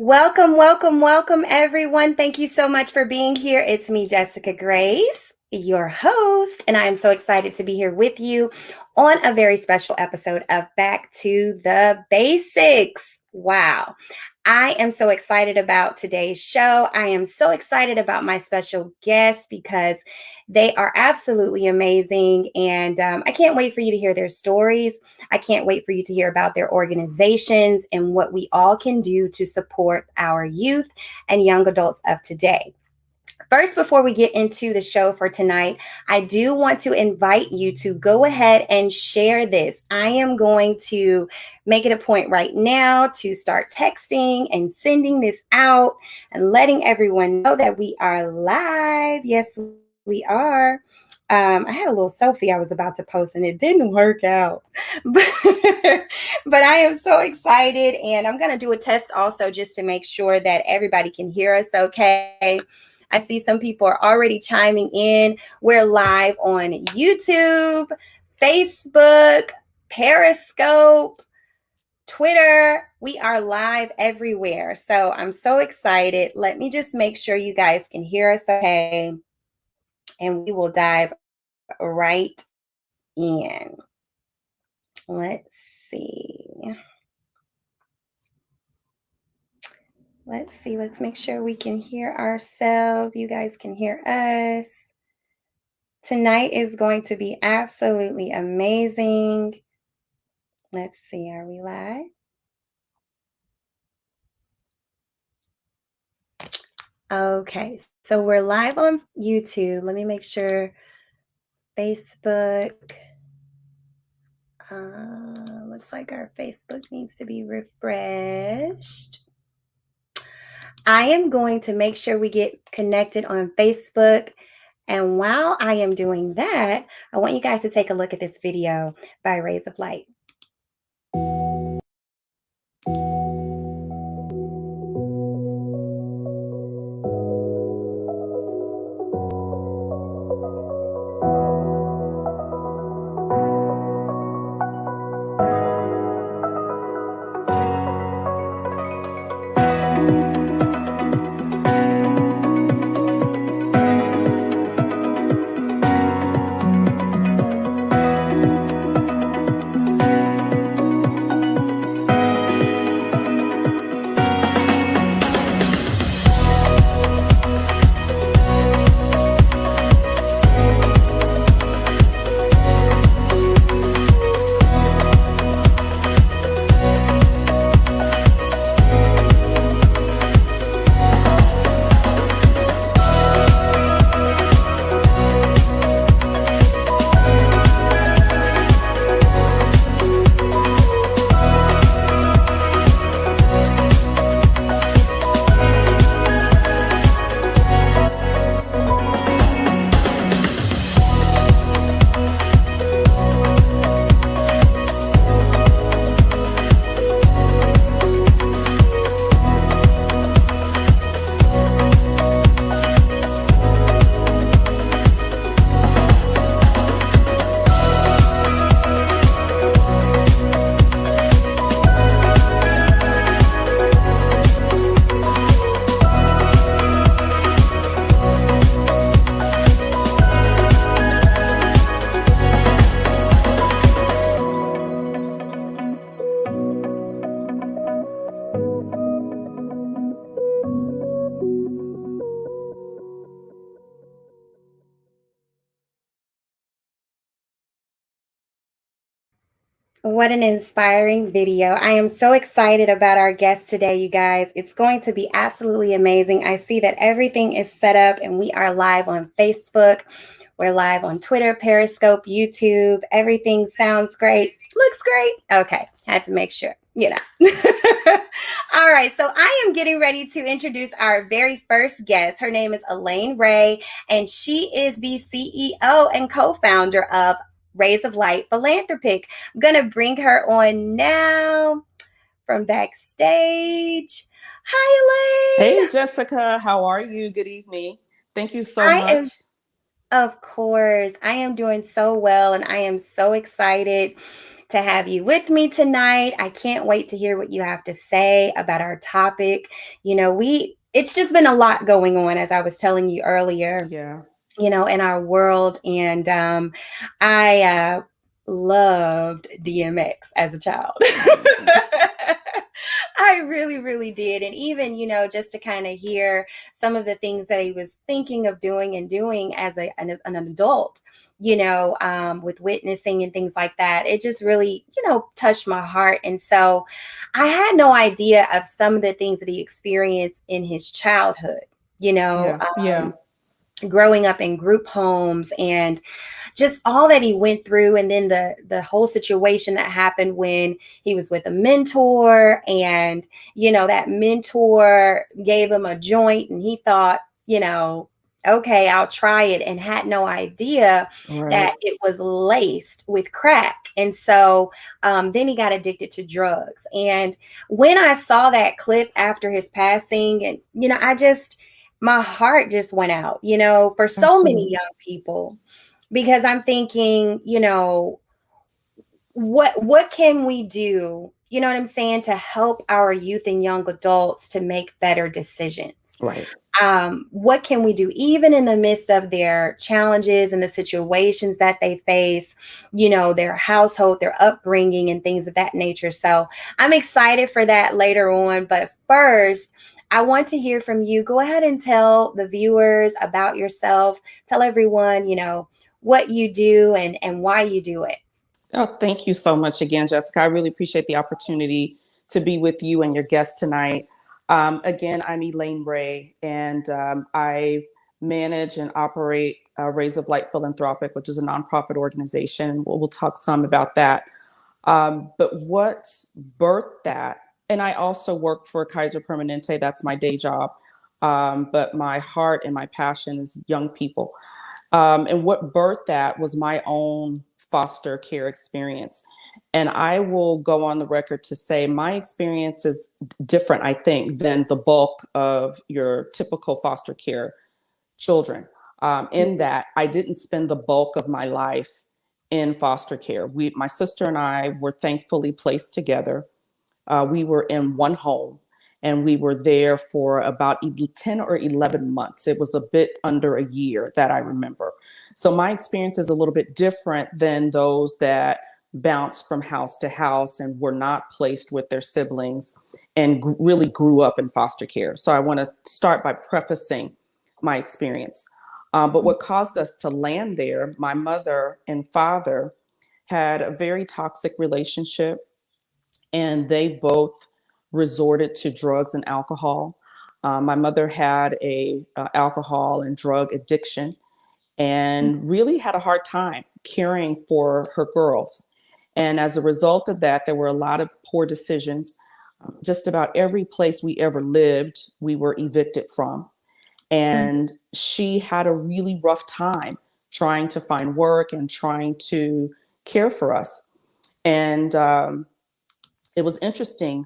Welcome, welcome, welcome, everyone. Thank you so much for being here. It's me, Jessica Grace, your host, and I am so excited to be here with you on a very special episode of Back to the Basics. Wow. I am so excited about today's show. I am so excited about my special guests because they are absolutely amazing. And I can't wait for you to hear their stories. I can't wait for you to hear about their organizations and what we all can do to support our youth and young adults of today. First, before we get into the show for tonight, I do want to invite you to go ahead and share this. I am going to make it a point right now to start texting and sending this out and letting everyone know that we are live. Yes, we are. I had a little selfie I was about to post and it didn't work out. but I am so excited, and I'm going to do a test also just to make sure that everybody can hear us okay. I see some people are already chiming in. We're live on YouTube, Facebook, Periscope, Twitter. We are live everywhere. So I'm so excited. Let me just make sure you guys can hear us okay. And we will dive right in. Let's see. Let's make sure we can hear ourselves. You guys can hear us. Tonight is going to be absolutely amazing. Let's see, are we live? Okay, so we're live on YouTube. Let me make sure. Facebook. Looks like our Facebook needs to be refreshed. I am going to make sure we get connected on Facebook. And while I am doing that, I want you guys to take a look at this video by Rays of Light. What an inspiring video. I am so excited about our guest today, you guys. It's going to be absolutely amazing. I see that everything is set up and we are live on Facebook. We're live on Twitter, Periscope, YouTube. Everything sounds great. Looks great. Okay, had to make sure, All right, so I am getting ready to introduce our very first guest. Her name is Elaine Ray, and she is the CEO and co-founder of Rays of Light Philanthropic. I'm going to bring her on now from backstage. Hi, Elaine. Hey, Jessica. How are you? Good evening. Thank you so much. Of course, I am doing so well, and I am so excited to have you with me tonight. I can't wait to hear what you have to say about our topic. It's just been a lot going on, as I was telling you earlier, Yeah. in our world. And I loved DMX as a child. I really, really did. And even, just to kind of hear some of the things that he was thinking of doing and doing as an adult, with witnessing and things like that, it just really, touched my heart. And so I had no idea of some of the things that he experienced in his childhood, Yeah. Yeah. growing up in group homes and just all that he went through, and then the whole situation that happened when he was with a mentor, and that mentor gave him a joint and he thought, okay, I'll try it, and had no idea Right. that it was laced with crack. And so then he got addicted to drugs. And when I saw that clip after his passing, and my heart just went out, for so many Absolutely. young people, because I'm thinking, what can we do, you know what I'm saying, to help our youth and young adults to make better decisions? Right. What can we do, even in the midst of their challenges and the situations that they face, their household, their upbringing, and things of that nature. So I'm excited for that later on. But first, I want to hear from you. Go ahead and tell the viewers about yourself. Tell everyone, what you do and why you do it. Oh, thank you so much again, Jessica. I really appreciate the opportunity to be with you and your guest tonight. Again, I'm Elaine Ray, and I manage and operate Rays of Light Philanthropic, which is a nonprofit organization. We'll talk some about that. But what birthed that, and I also work for Kaiser Permanente, that's my day job. But my heart and my passion is young people. And what birthed that was my own foster care experience. And I will go on the record to say my experience is different, I think, than the bulk of your typical foster care children, in that I didn't spend the bulk of my life in foster care. My sister and I were thankfully placed together. We were in one home, and we were there for about 10 or 11 months. It was a bit under a year that I remember. So my experience is a little bit different than those that bounced from house to house and were not placed with their siblings and really grew up in foster care. So I want to start by prefacing my experience. But what caused us to land there, my mother and father had a very toxic relationship, and they both resorted to drugs and alcohol. My mother had a alcohol and drug addiction, and really had a hard time caring for her girls. And as a result of that, there were a lot of poor decisions. Just about every place we ever lived, we were evicted from. And she had a really rough time trying to find work and trying to care for us. And it was interesting.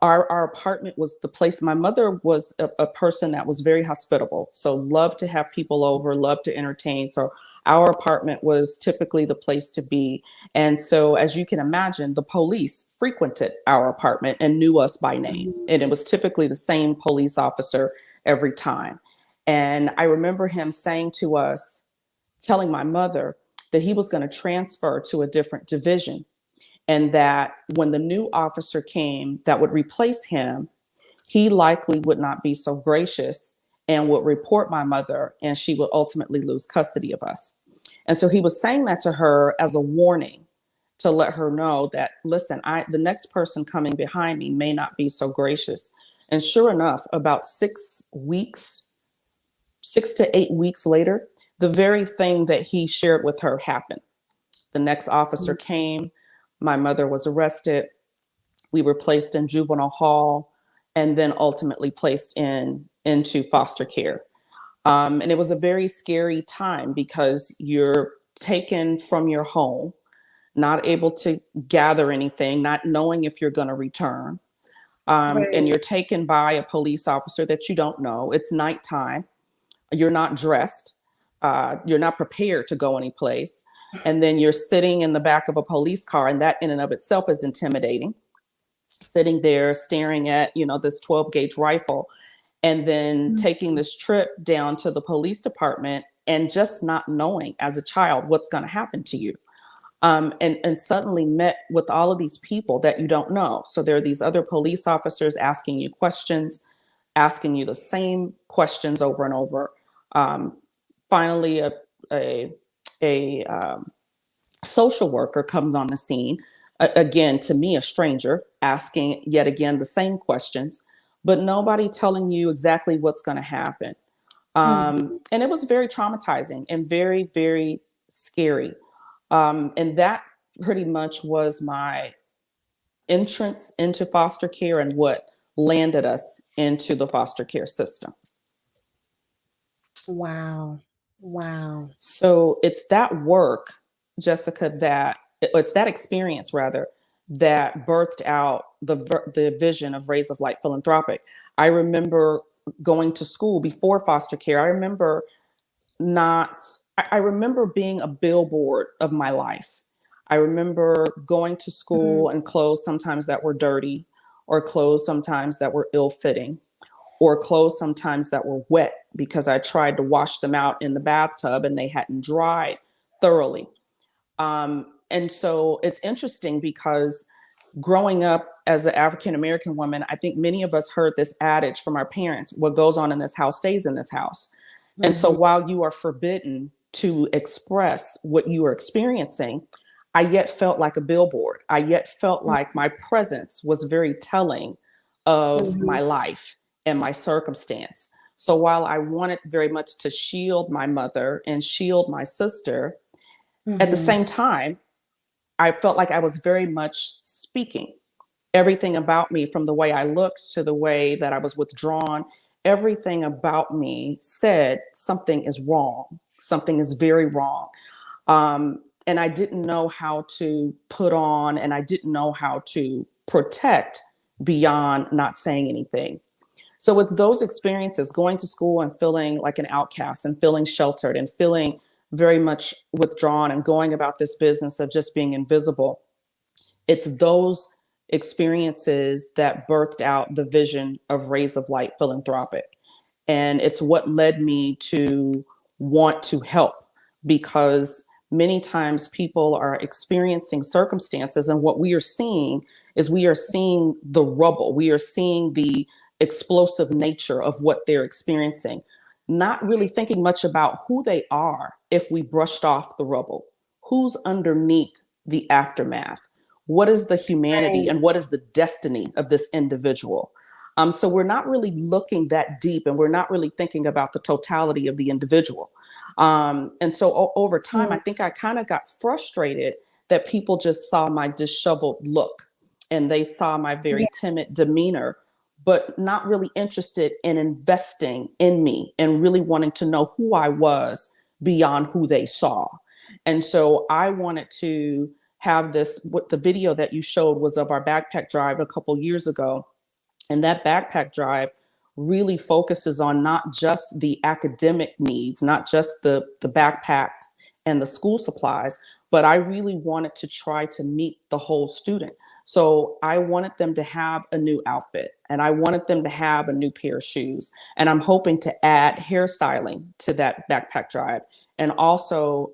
Our apartment was the place. My mother was a person that was very hospitable, so loved to have people over, loved to entertain. So our apartment was typically the place to be. And so, as you can imagine, the police frequented our apartment and knew us by name. And it was typically the same police officer every time. And I remember him saying to us, telling my mother that he was going to transfer to a different division, and that when the new officer came that would replace him, he likely would not be so gracious and would report my mother, and she would ultimately lose custody of us. And so he was saying that to her as a warning, to let her know that, listen, the next person coming behind me may not be so gracious. And sure enough, about 6 to 8 weeks later, the very thing that he shared with her happened. The next officer came. My mother was arrested. We were placed in juvenile hall, and then ultimately placed into foster care. And it was a very scary time, because you're taken from your home, not able to gather anything, not knowing if you're going to return. And you're taken by a police officer that you don't know. It's nighttime. You're not dressed. You're not prepared to go anyplace. And then you're sitting in the back of a police car, and that in and of itself is intimidating. Sitting there staring at, this 12 gauge rifle, and then taking this trip down to the police department and just not knowing as a child what's going to happen to you. And suddenly met with all of these people that you don't know. So there are these other police officers asking you questions, asking you the same questions over and over. Finally, a social worker comes on the scene, again, to me, a stranger, asking yet again the same questions, but nobody telling you exactly what's going to happen. And it was very traumatizing and very, very scary. And that pretty much was my entrance into foster care and what landed us into the foster care system. Wow. Wow. So it's that work, Jessica, it's that experience rather, that birthed out the vision of Rays of Light Philanthropic. I remember going to school before foster care. I remember being a billboard of my life. I remember going to school and clothes sometimes that were dirty, or clothes sometimes that were ill-fitting, or clothes sometimes that were wet because I tried to wash them out in the bathtub and they hadn't dried thoroughly. And so it's interesting because growing up as an African-American woman, I think many of us heard this adage from our parents: what goes on in this house stays in this house. And so while you are forbidden to express what you are experiencing, I yet felt like a billboard. I yet felt like my presence was very telling of my life and my circumstance. So while I wanted very much to shield my mother and shield my sister, at the same time, I felt like I was very much speaking everything about me, from the way I looked to the way that I was withdrawn. Everything about me said something is wrong. Something is very wrong. And I didn't know how to put on, and I didn't know how to protect beyond not saying anything. So it's those experiences, going to school and feeling like an outcast and feeling sheltered and feeling very much withdrawn and going about this business of just being invisible. It's those experiences that birthed out the vision of Rays of Light Philanthropic. And it's what led me to want to help, because many times people are experiencing circumstances, and what we are seeing is we are seeing the rubble. We are seeing the explosive nature of what they're experiencing, not really thinking much about who they are if we brushed off the rubble. Who's underneath the aftermath? What is the humanity and what is the destiny of this individual? So we're not really looking that deep, and we're not really thinking about the totality of the individual. And so over time, I think I kind of got frustrated that people just saw my disheveled look and they saw my very timid demeanor, but not really interested in investing in me and really wanting to know who I was beyond who they saw. And so I wanted to have this, what the video that you showed was of our backpack drive a couple years ago. And that backpack drive really focuses on not just the academic needs, not just the backpacks and the school supplies, but I really wanted to try to meet the whole student. So I wanted them to have a new outfit, and I wanted them to have a new pair of shoes. And I'm hoping to add hairstyling to that backpack drive, and also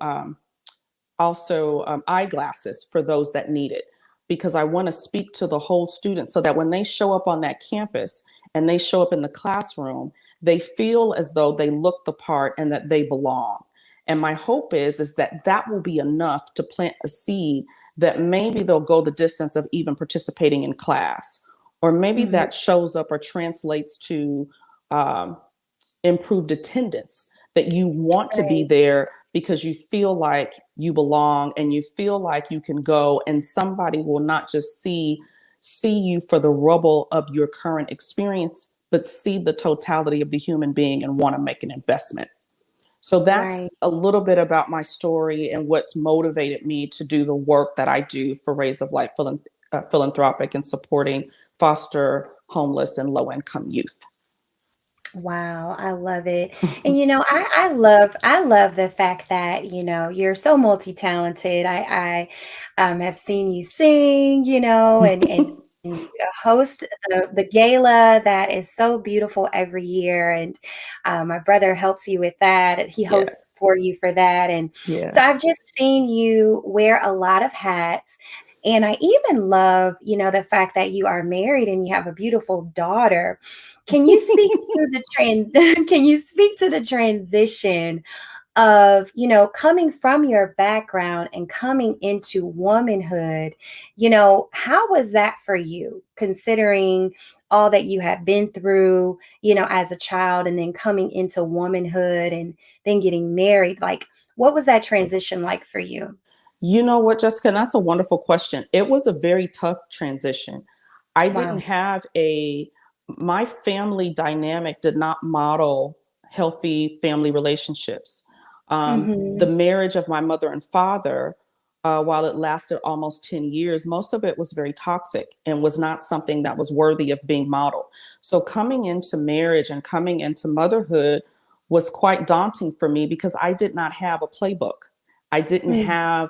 eyeglasses for those that need it, because I want to speak to the whole student so that when they show up on that campus and they show up in the classroom, they feel as though they look the part and that they belong. And my hope is that that will be enough to plant a seed that maybe they'll go the distance of even participating in class, or maybe that shows up or translates to improved attendance, that you want to be there because you feel like you belong and you feel like you can go, and somebody will not just see you for the rubble of your current experience, but see the totality of the human being and want to make an investment. So that's a little bit about my story and what's motivated me to do the work that I do for Rays of Light Philanthropic and supporting foster, homeless, and low-income youth. Wow, I love it. And I love the fact that, you're so multi-talented. I have seen you sing, and you host the gala that is so beautiful every year. And my brother helps you with that, and he hosts Yes. for you for that. And so Yeah. I've just seen you wear a lot of hats. And I even love, the fact that you are married and you have a beautiful daughter. Can you speak to the can you speak to the transition of, coming from your background and coming into womanhood? How was that for you, considering all that you have been through, as a child, and then coming into womanhood and then getting married? Like, what was that transition like for you? You know what, Jessica? That's a wonderful question. It was a very tough transition. I didn't Wow. have my family dynamic did not model healthy family relationships. The Mhm. marriage of my mother and father, while it lasted almost 10 years, most of it was very toxic and was not something that was worthy of being modeled. So coming into marriage and coming into motherhood was quite daunting for me because I did not have a playbook. I didn't Mm, have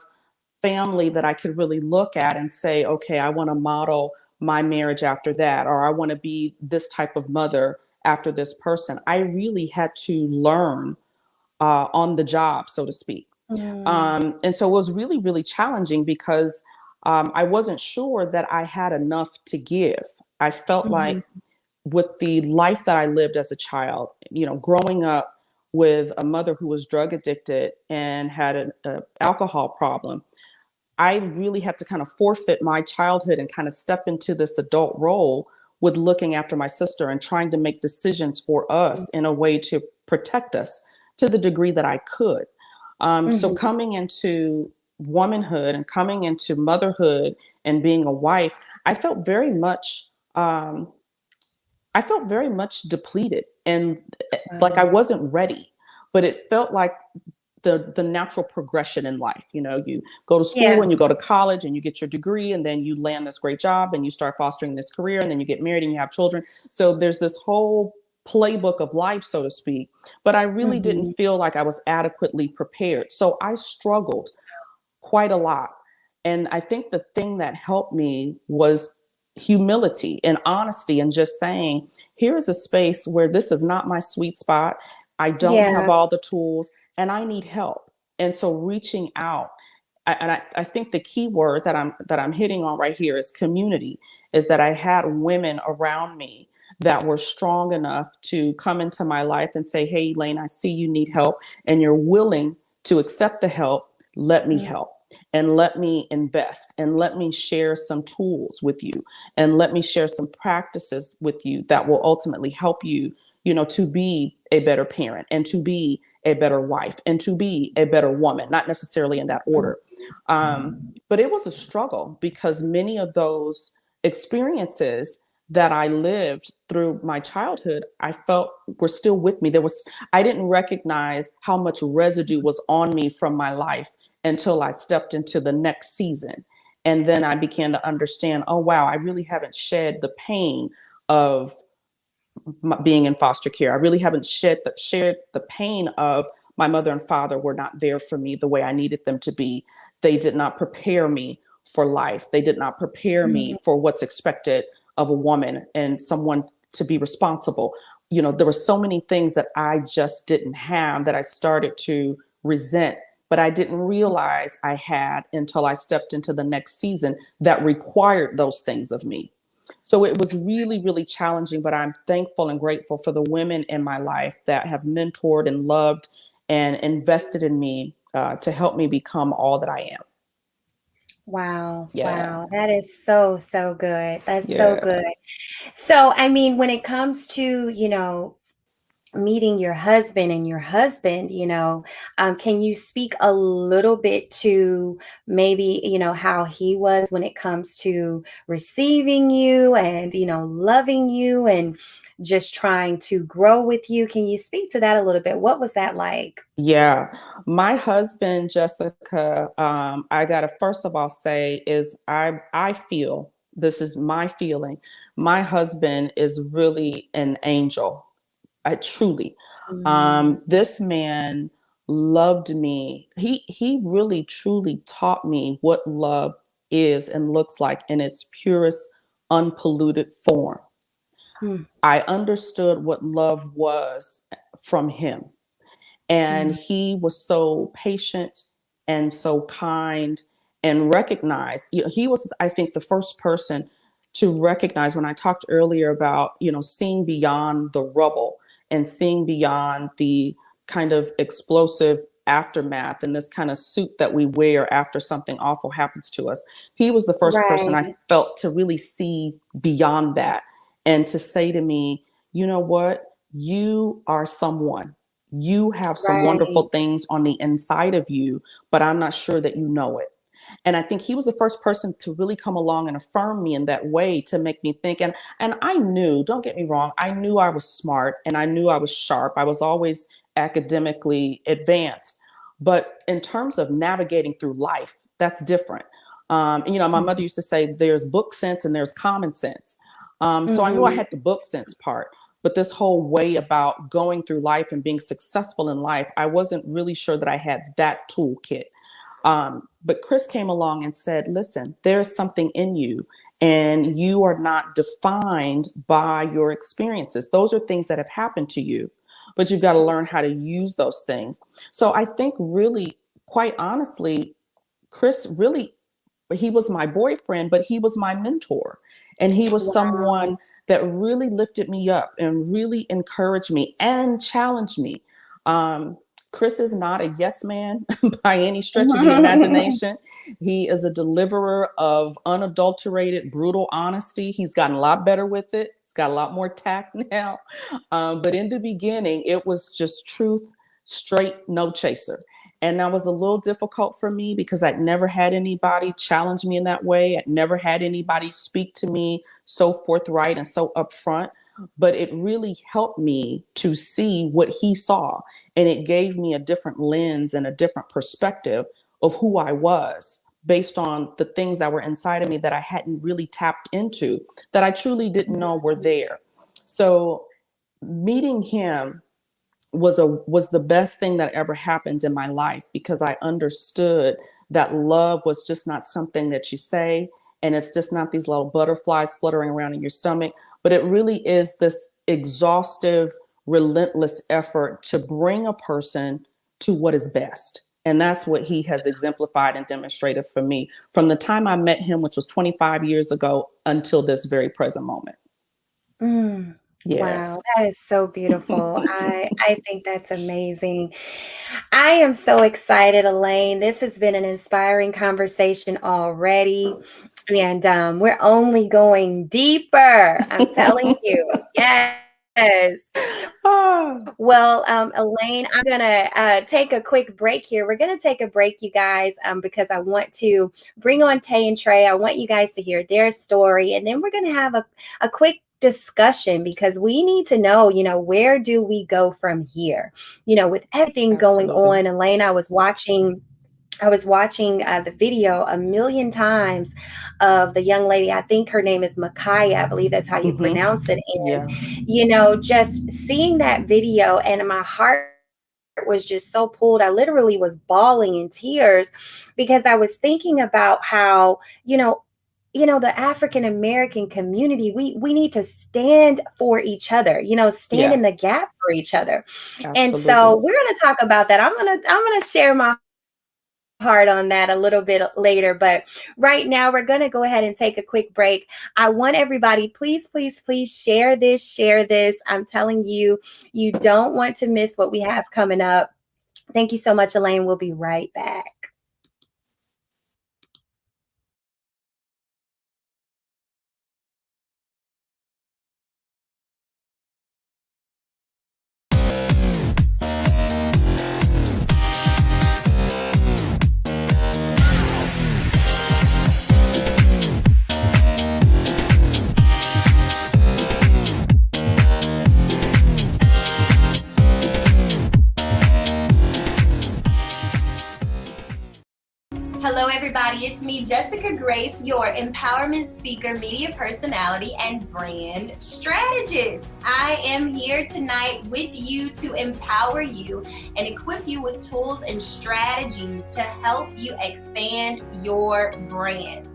family that I could really look at and say, okay, I want to model my marriage after that, or I want to be this type of mother after this person. I really had to learn on the job, so to speak. mm, And so it was really, really challenging because I wasn't sure that I had enough to give. I felt like mhm, with the life that I lived as a child, growing up with a mother who was drug addicted and had an alcohol problem, I really had to kind of forfeit my childhood and kind of step into this adult role with looking after my sister and trying to make decisions for us in a way to protect us to the degree that I could. So mhm. coming into womanhood and coming into motherhood and being a wife, I felt very much um, I felt very much depleted and like I Wow. wasn't ready. But it felt like the natural progression in life. You go to school Yeah. and you go to college and you get your degree and then you land this great job and you start fostering this career and then you get married and you have children. So there's this whole playbook of life, so to speak. But I really didn't Mhm. feel like I was adequately prepared. So I struggled quite a lot. And I think the thing that helped me was humility and honesty and just saying, here's a space where this is not my sweet spot. I don't have Yeah. all the tools and I need help. And so reaching out, I think the key word that I'm hitting on right here is community, is that I had women around me that were strong enough to come into my life and say, hey, Elaine, I see you need help and you're willing to accept the help. Let me Mm, help and let me invest and let me share some tools with you and let me share some practices with you that will ultimately help you, to be a better parent and to be a better wife and to be a better woman, not necessarily in that mm. order. But it was a struggle because many of those experiences that I lived through my childhood, I felt were still with me. I didn't recognize how much residue was on me from my life until I stepped into the next season. And then I began to understand, oh, wow, I really haven't shed the pain of being in foster care. I really haven't shared the pain of my mother and father were not there for me the way I needed them to be. They did not prepare me for life. They did not prepare me Mhm. for what's expected of a woman and someone to be responsible. There were so many things that I just didn't have that I started to resent, but I didn't realize I had until I stepped into the next season that required those things of me. So it was really, really challenging, but I'm thankful and grateful for the women in my life that have mentored and loved and invested in me to help me become all that I am. Wow, Yeah, wow. That is so, so good. That's so yeah. good. So, I mean, when it comes to, meeting your husband and your husband, can you speak a little bit to maybe, how he was when it comes to receiving you and, loving you and just trying to grow with you? Can you speak to that a little bit? What was that like? Yeah, my husband, Jessica, I gotta first of all say is I feel this is my feeling. My husband is really an angel. I truly. Mm, This man loved me. He really truly taught me what love is and looks like in its purest, unpolluted form. mm, I understood what love was from him. And mm. he was so patient and so kind and recognized, he was, I think, the first person to recognize when I talked earlier about, seeing beyond the rubble and seeing beyond the kind of explosive aftermath and this kind of suit that we wear after something awful happens to us. He was the first person I Right, felt to really see beyond that and to say to me, you know what? You are someone. You have some wonderful right. things on the inside of you, but I'm not sure that you know it. And I think he was the first person to really come along and affirm me in that way to make me think. And I knew, don't get me wrong, I knew I was smart and I knew I was sharp. I was always academically advanced. But in terms of navigating through life, that's different. My mother used to say there's book sense and there's common sense. So I knew I Mhm. had the book sense part. But this whole way about going through life and being successful in life, I wasn't really sure that I had that toolkit. But Chris came along and said, listen, there's something in you, and you are not defined by your experiences. Those are things that have happened to you, but you've got to learn how to use those things. So I think, really, quite honestly, Chris really, he was my boyfriend, but he was my mentor. And he was Wow. someone that really lifted me up and really encouraged me and challenged me. Um, Chris is not a yes man by any stretch of the imagination. He is a deliverer of unadulterated, brutal honesty. He's gotten a lot better with it. He's got a lot more tact now. But in the beginning, it was just truth, straight, no chaser. And that was a little difficult for me because I'd never had anybody challenge me in that way. I'd never had anybody speak to me so forthright and so upfront. But it really helped me to see what he saw. And it gave me a different lens and a different perspective of who I was based on the things that were inside of me that I hadn't really tapped into, that I truly didn't know were there. So meeting him was the best thing that ever happened in my life, because I understood that love was just not something that you say, and it's just not these little butterflies fluttering around in your stomach, but it really is this exhaustive, relentless effort to bring a person to what is best. And that's what he has exemplified and demonstrated for me from the time I met him, which was 25 years ago, until this very present moment. Mm. Yeah. Wow, that is so beautiful. I think that's amazing. I am so excited, Elaine. This has been an inspiring conversation already, and we're only going deeper. I'm telling you. Yes. Ah. Well, Elaine, I'm gonna take a quick break here. We're gonna take a break, you guys, because I want to bring on Tay and Trey. I want you guys to hear their story, and then we're gonna have a quick discussion, because we need to know, where do we go from here? With everything going Absolutely. on, Elaine, I was watching the video a million times of the young lady. I think her name is Makaya. I believe that's how you Hmm. pronounce it. And, Yeah. just seeing that video, and my heart was just so pulled. I literally was bawling in tears, because I was thinking about how, the African American community, we need to stand for each other, stand Yeah. in the gap for each other. And so Absolutely. we're going to talk about that. I'm going to share my heart on that a little bit later, but right now we're going to go ahead and take a quick break. I want everybody, please, please, please share this. I'm telling you, you don't want to miss what we have coming up. Thank you so much, Elaine. We'll be right back. everybody. It's me, Jessica Grace, your empowerment speaker, media personality, and brand strategist. I am here tonight with you to empower you and equip you with tools and strategies to help you expand your brand.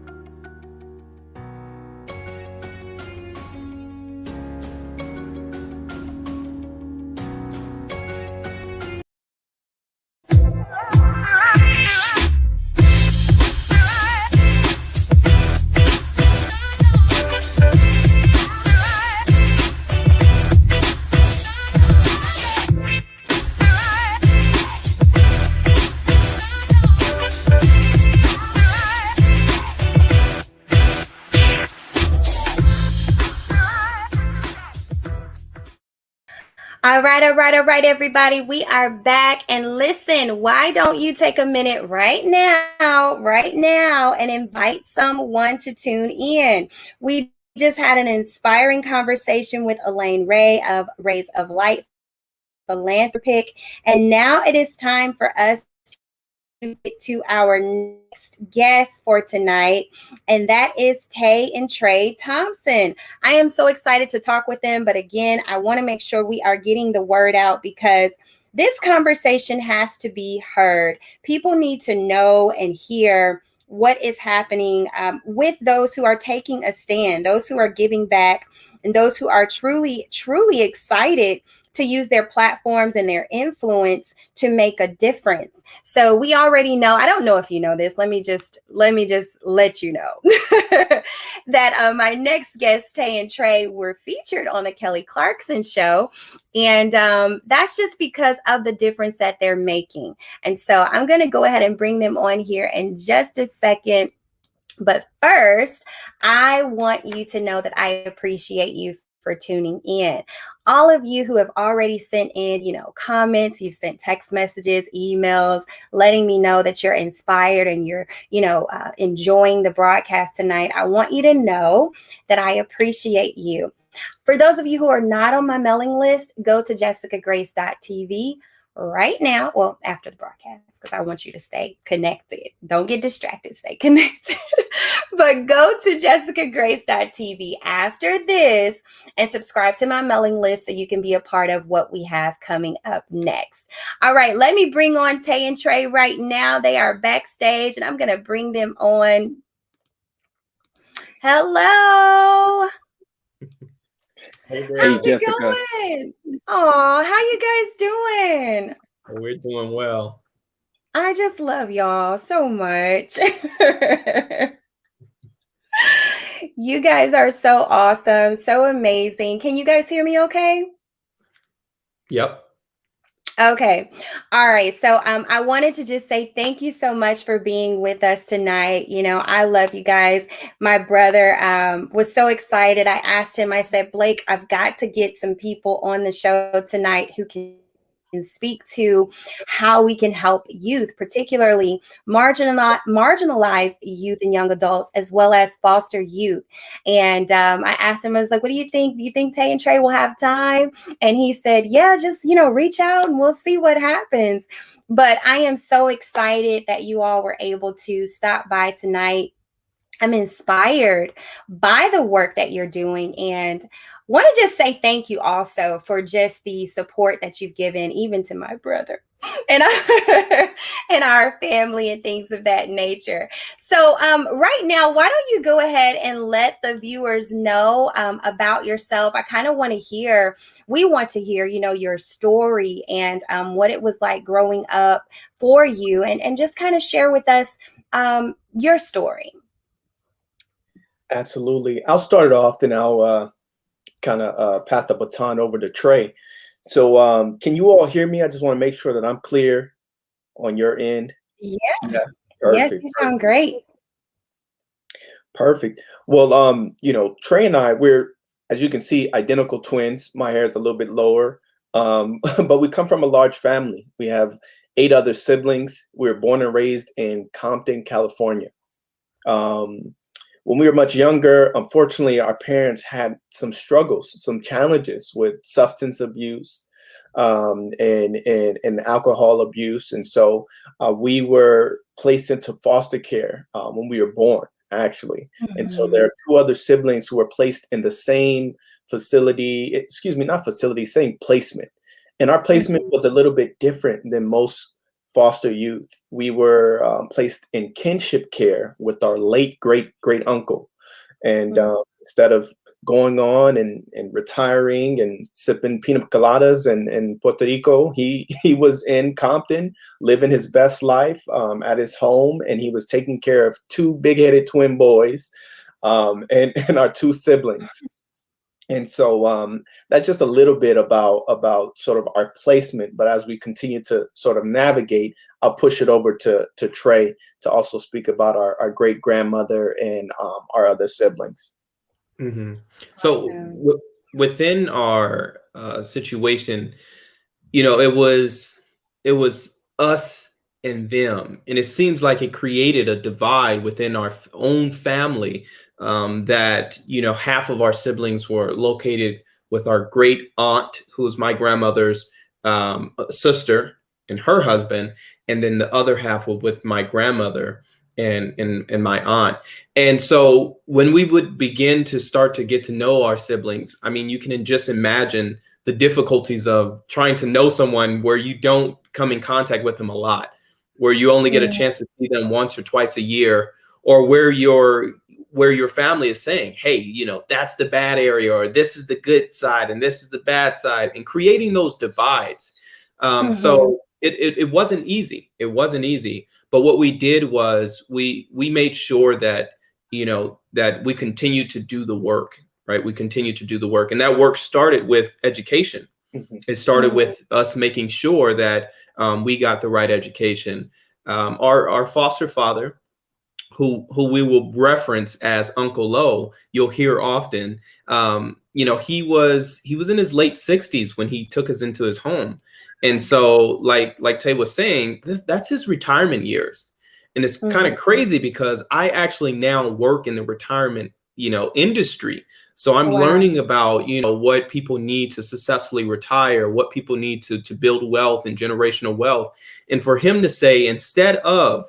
All right, everybody. We are back. And listen, why don't you take a minute right now, and invite someone to tune in? We just had an inspiring conversation with Elaine Ray of Rays of Light, Philanthropic. And now it is time for us to get to our next guest for tonight, and that is Tay and Trey Thompson. I am so excited to talk with them, but again, I want to make sure we are getting the word out because this conversation has to be heard. People need to know and hear what is happening with those who are taking a stand, those who are giving back, and those who are truly excited to use their platforms and their influence to make a difference. So we already know, I don't know if you know this, let me just let you know that my next guest, Tay and Trey, were featured on the Kelly Clarkson show. And that's just because of the difference that they're making. And so I'm going to go ahead and bring them on here in just a second. But first, I want you to know that I appreciate you for tuning in. All of you who have already sent in, comments, you've sent text messages, emails, letting me know that you're inspired and you're, enjoying the broadcast tonight. I want you to know that I appreciate you. For those of you who are not on my mailing list, go to jessicagrace.tv right now. Well, after the broadcast, because I want you to stay connected. Don't get distracted. Stay connected. But go to jessicagrace.tv after this and subscribe to my mailing list so you can be a part of what we have coming up next. All right, let me bring on Tay and Trey right now. They are backstage and I'm going to bring them on. Hello. Hey, how's it Jessica. going? Oh, how you guys doing? We're doing well. I just love y'all so much. You guys are so awesome, so amazing. Can you guys hear me okay? Yep. Okay. All right. So I wanted to just say thank you so much for being with us tonight. I love you guys. My brother was so excited. I asked him, I said, Blake, I've got to get some people on the show tonight who can speak to how we can help youth, particularly marginalized youth and young adults, as well as foster youth. And I asked him, I was like, what do you think? Do you think Tay and Trey will have time? And he said, yeah, just, reach out and we'll see what happens. But I am so excited that you all were able to stop by tonight. I'm inspired by the work that you're doing and want to just say thank you also for just the support that you've given even to my brother and our family and things of that nature. So right now, why don't you go ahead and let the viewers know about yourself? I kind of want to hear, we want to hear, your story and what it was like growing up for you and just kind of share with us your story. Absolutely. I'll start it off, then I'll kind of pass the baton over to Trey. So can you all hear me? I just want to make sure that I'm clear on your end. Yeah. Perfect. Yes, you sound great. Perfect. Well, Trey and I, we're, as you can see, identical twins. My hair is a little bit lower, but we come from a large family. We have 8 other siblings. We were born and raised in Compton, California. When we were much younger, unfortunately, our parents had some struggles, some challenges with substance abuse and alcohol abuse. And so we were placed into foster care when we were born, actually. And so Mhm. there are two other siblings who were placed in the same facility, excuse me, not facility, same placement. And our placement Mhm. was a little bit different than most foster youth. We were placed in kinship care with our late great uncle. And Mhm. instead of going on and retiring and sipping pina coladas in Puerto Rico, he was in Compton living his best life at his home, and he was taking care of two big-headed twin boys and our two siblings. And so that's just a little bit about sort of our placement. But as we continue to sort of navigate, I'll push it over to Trey to also speak about our great grandmother and our other siblings. Hmm. So Awesome. within our situation, you know, it was us and them, and it seems like it created a divide within our own family. That, you know, half of our siblings were located with our great aunt, who was my grandmother's sister and her husband, and then the other half were with my grandmother and my aunt. And so when we would begin to start to get to know our siblings, I mean, you can just imagine the difficulties of trying to know someone where you don't come in contact with them a lot, where you only get a Mm. chance to see them once or twice a year, or where your family is saying, hey, you know, that's the bad area, or this is the good side and this is the bad side, and creating those divides. Mhm. So it wasn't easy. It wasn't easy. But what we did was we made sure that, you know, that we continued to do the work, right? We continued to do the work. And that work started with education. Mhm. It started Mhm. with us making sure that we got the right education. Our foster father, who we will reference as Uncle Lo, you'll hear often. You know, he was in his late 60s when he took us into his home, and so like Tay was saying, that's his retirement years, and it's kind of Mhm. crazy because I actually now work in the retirement, you know, industry. So I'm Wow. learning about, you know, what people need to successfully retire, what people need to build wealth and generational wealth, and for him to say, instead of,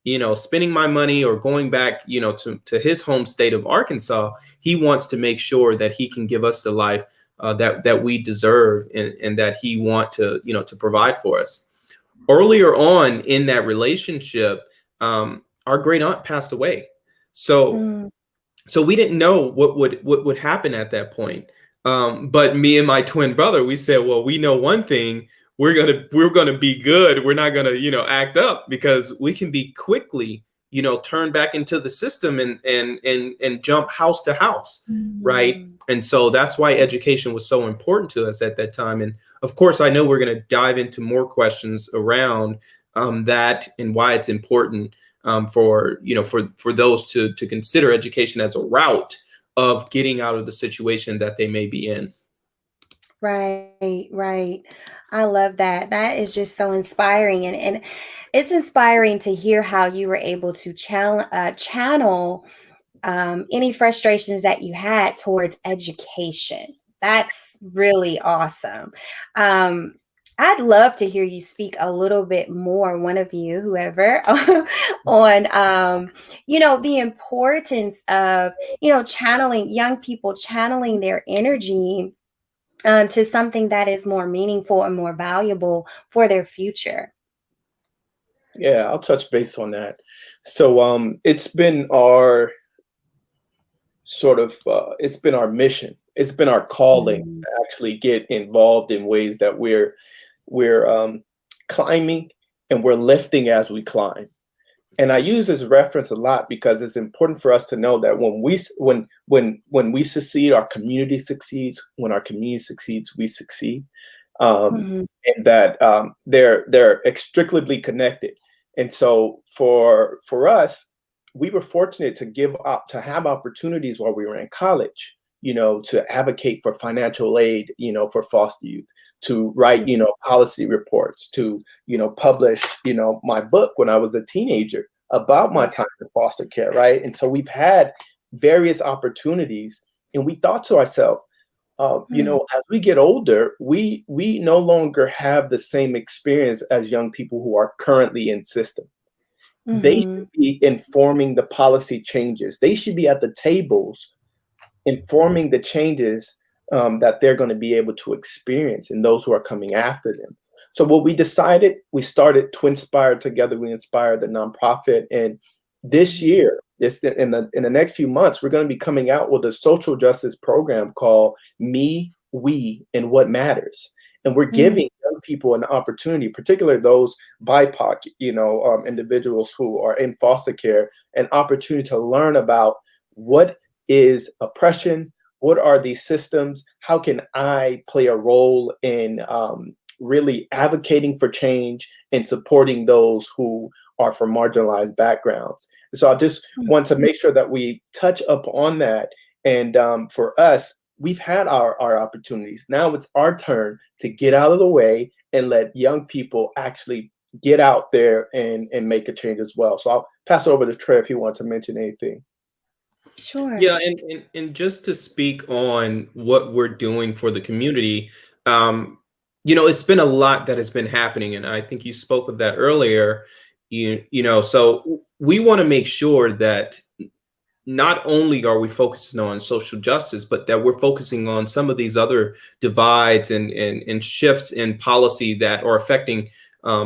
you know, spending my money or going back, you know, to his home state of Arkansas, he wants to make sure that he can give us the life that we deserve, and that he want to, you know, to provide for us. Earlier on in that relationship, our great aunt passed away. So Mm. so we didn't know what would happen at that point. But me and my twin brother, we said, well, we know one thing: we're gonna be good. We're not gonna, you know, act up, because we can be quickly, you know, turn back into the system and jump house to house, right? Mm. And so that's why education was so important to us at that time. And of course, I know we're going to dive into more questions around that and why it's important, for, you know, for those to consider education as a route of getting out of the situation that they may be in. Right, right. I love that. That is just so inspiring, and it's inspiring to hear how you were able to channel any frustrations that you had towards education. That's really awesome. Um, I'd love to hear you speak a little bit more, one of you, whoever, on the importance of channeling young people, channeling their energy to something that is more meaningful and more valuable for their future. Yeah, I'll touch base on that. So it's been our sort of it's been our mission. It's been our calling Mm. to actually get involved in ways that we're climbing and we're lifting as we climb. And I use this reference a lot because it's important for us to know that when we succeed, our community succeeds. When our community succeeds, we succeed, Mhm. and that they're inextricably connected. And so for us, we were fortunate to have opportunities while we were in college, to advocate for financial aid, for foster youth, to write, policy reports, to, publish, my book when I was a teenager about my Wow. time in foster care, right? And so we've had various opportunities, and we thought to ourselves, Mm. as we get older, we no longer have the same experience as young people who are currently in system. They Mm-hmm. should be informing the policy changes. They should be at the tables informing the changes that they're going to be able to experience and those who are coming after them. So what we decided, we started TwinSpire together. We inspired the nonprofit, and this year, in the next few months, we're going to be coming out with a social justice program called Me, We, and What Matters. And we're Mm-hmm. giving young people an opportunity, particularly those BIPOC, individuals who are in foster care, an opportunity to learn about what is oppression, what are these systems, how can I play a role in really advocating for change and supporting those who are from marginalized backgrounds. So I just want to make sure that we touch up on that. And for us, we've had our opportunities. Now it's our turn to get out of the way and let young people actually get out there and make a change as well. So I'll pass it over to Trey if you want to mention anything. Sure. Yeah, and just to speak on what we're doing for the community, it's been a lot that has been happening, and I think you spoke of that earlier. So we want to make sure that not only are we focusing on social justice, but that we're focusing on some of these other divides and shifts in policy that are affecting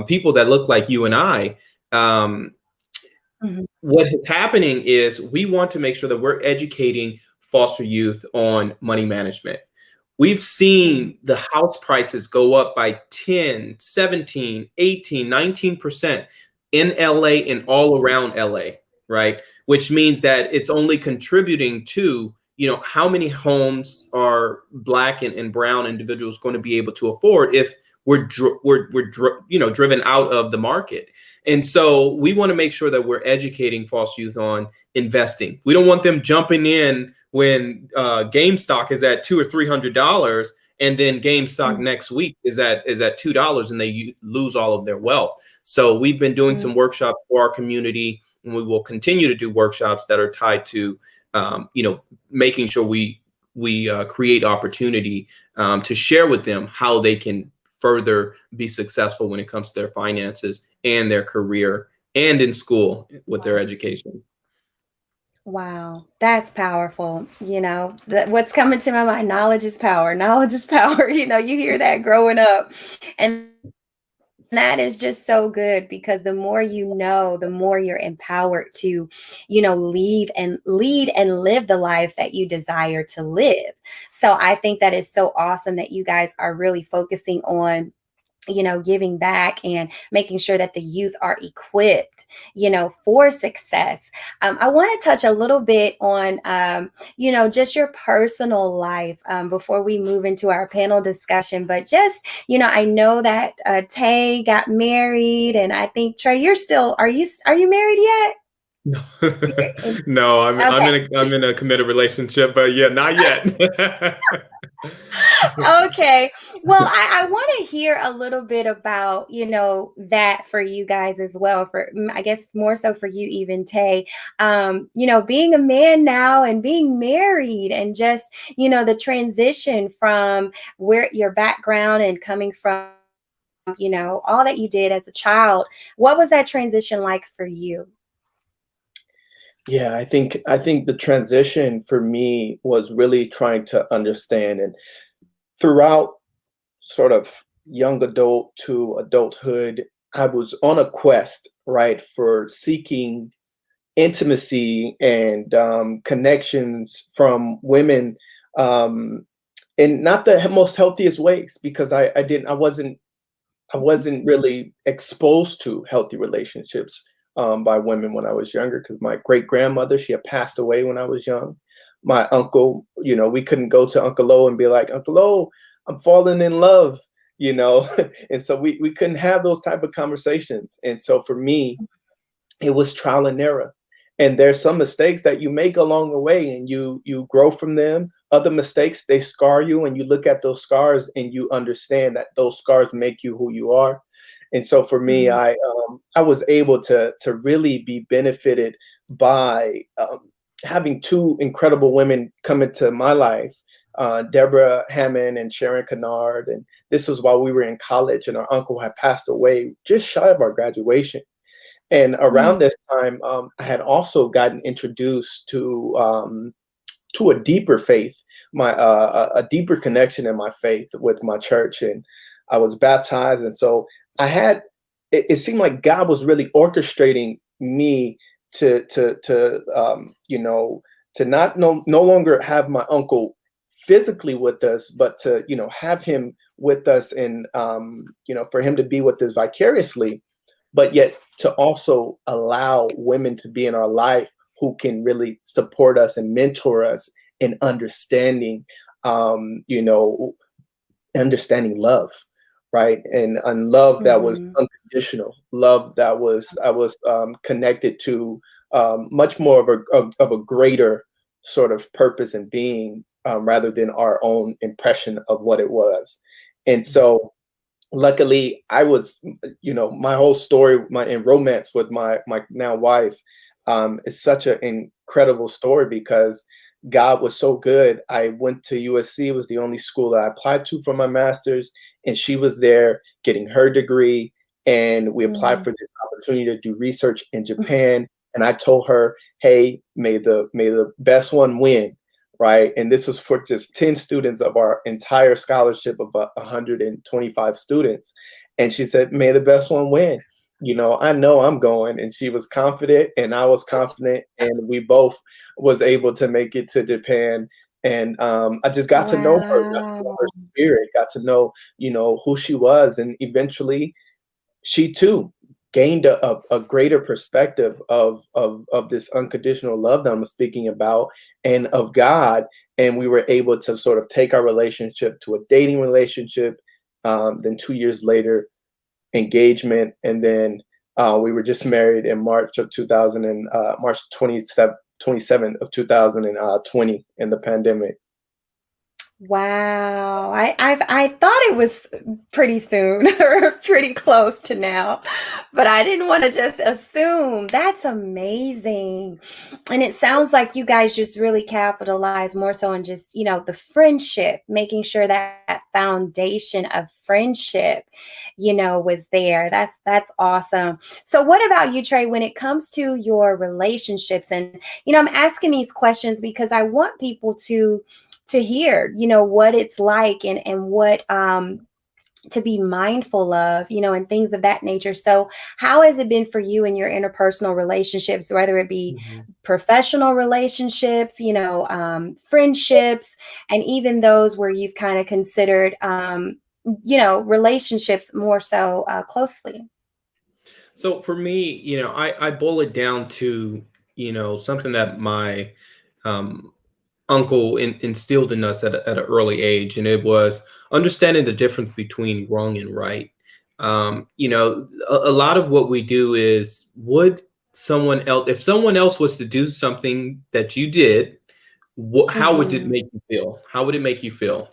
people that look like you and I. Mm-hmm. What is happening is we want to make sure that we're educating foster youth on money management. We've seen the house prices go up by 10, 17, 18, 19% in LA and all around LA, right? Which means that it's only contributing to, how many homes are Black and brown individuals going to be able to afford if we're driven out of the market. And so we want to make sure that we're educating foster youth on investing. We don't want them jumping in when GameStop is at $200 or $300, and then GameStop next week is at $2, and they lose all of their wealth. So we've been doing some workshops for our community, and we will continue to do workshops that are tied to, making sure we create opportunity to share with them how they can further be successful when it comes to their finances and their career and in school with their education. Wow, that's powerful. What's coming to my mind, knowledge is power. Knowledge is power. You hear that growing up. And that is just so good, because the more you know, the more you're empowered to, lead and live the life that you desire to live. So I think that is so awesome that you guys are really focusing on, giving back and making sure that the youth are equipped, for success. I want to touch a little bit on, just your personal life before we move into our panel discussion. But just, I know that Tay got married, and I think Trey, are you married yet? No, I'm in a committed relationship, but yeah, not yet. Okay. Well, I want to hear a little bit about, that for you guys as well. For, I guess, more so for you, even Tay, being a man now and being married, and just, the transition from where your background and coming from, all that you did as a child. What was that transition like for you? Yeah, I think the transition for me was really trying to understand, and throughout sort of young adult to adulthood, I was on a quest, right, for seeking intimacy and connections from women, in not the most healthiest ways, because I wasn't really exposed to healthy relationships by women when I was younger, because my great grandmother, she had passed away when I was young. My uncle, we couldn't go to Uncle O and be like, Uncle O, I'm falling in love, and so we couldn't have those type of conversations. And so for me, it was trial and error. And there's some mistakes that you make along the way, and you grow from them. Other mistakes, they scar you, and you look at those scars and you understand that those scars make you who you are. And so for me, I was able to really be benefited by having two incredible women come into my life, Deborah Hammond and Sharon Kennard. And this was while we were in college, and our uncle had passed away just shy of our graduation. And around this time, I had also gotten introduced to a deeper faith, a deeper connection in my faith with my church, and I was baptized. And so I had it seemed like God was really orchestrating me to not no longer have my uncle physically with us, but to have him with us, and for him to be with us vicariously, but yet to also allow women to be in our life who can really support us and mentor us in understanding, understanding love, right? And love that was unconditional, love that was connected to much more of a greater sort of purpose and being, rather than our own impression of what it was. And so luckily I was, my whole story, in romance with my now wife, is such an incredible story because God was so good. I went to USC. It was the only school that I applied to for my master's, and she was there getting her degree. And we applied for this opportunity to do research in Japan. And I told her, "Hey, may the best one win." Right. And this was for just 10 students of our entire scholarship of 125 students. And she said, "May the best one win. I know I'm going." And she was confident and I was confident, and we both was able to make it to Japan. And I just got to know her, got to know her spirit, got to know, who she was. And eventually she too gained a greater perspective of this unconditional love that I'm speaking about, and of God. And we were able to sort of take our relationship to a dating relationship. Then 2 years later, engagement, and then we were just married in March 27th of 2020 in the pandemic. Wow. I thought it was pretty soon or pretty close to now, but I didn't want to just assume. That's amazing. And it sounds like you guys just really capitalize more so on just, the friendship, making sure that foundation of friendship, was there. That's awesome. So what about you, Trey, when it comes to your relationships? And, I'm asking these questions because I want people to hear, what it's like, and what to be mindful of, and things of that nature. So how has it been for you in your interpersonal relationships, whether it be professional relationships, friendships, and even those where you've kind of considered, relationships more so closely? So for me, I boil it down to, something that my uncle instilled in us at an early age, and it was understanding the difference between wrong and right. A lot of what we do is, would someone else, if someone else was to do something that you did, how would it make you feel? How would it make you feel?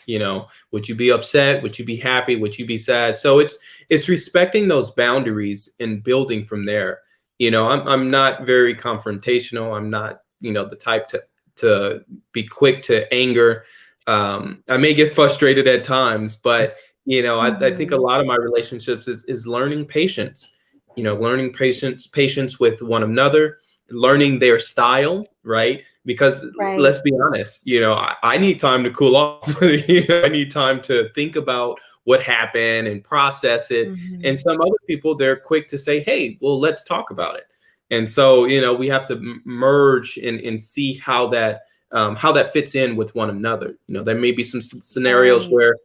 Would you be upset? Would you be happy? Would you be sad? So it's respecting those boundaries and building from there. I'm not very confrontational. I'm not, the type to be quick to anger. I may get frustrated at times, but I think a lot of my relationships is learning patience. Learning patience with one another, learning their style, right? Because let's be honest, I need time to cool off. I need time to think about what happened and process it. And some other people, they're quick to say, "Hey, well, let's talk about it." And so, we have to merge and see how that fits in with one another. There may be some scenarios where,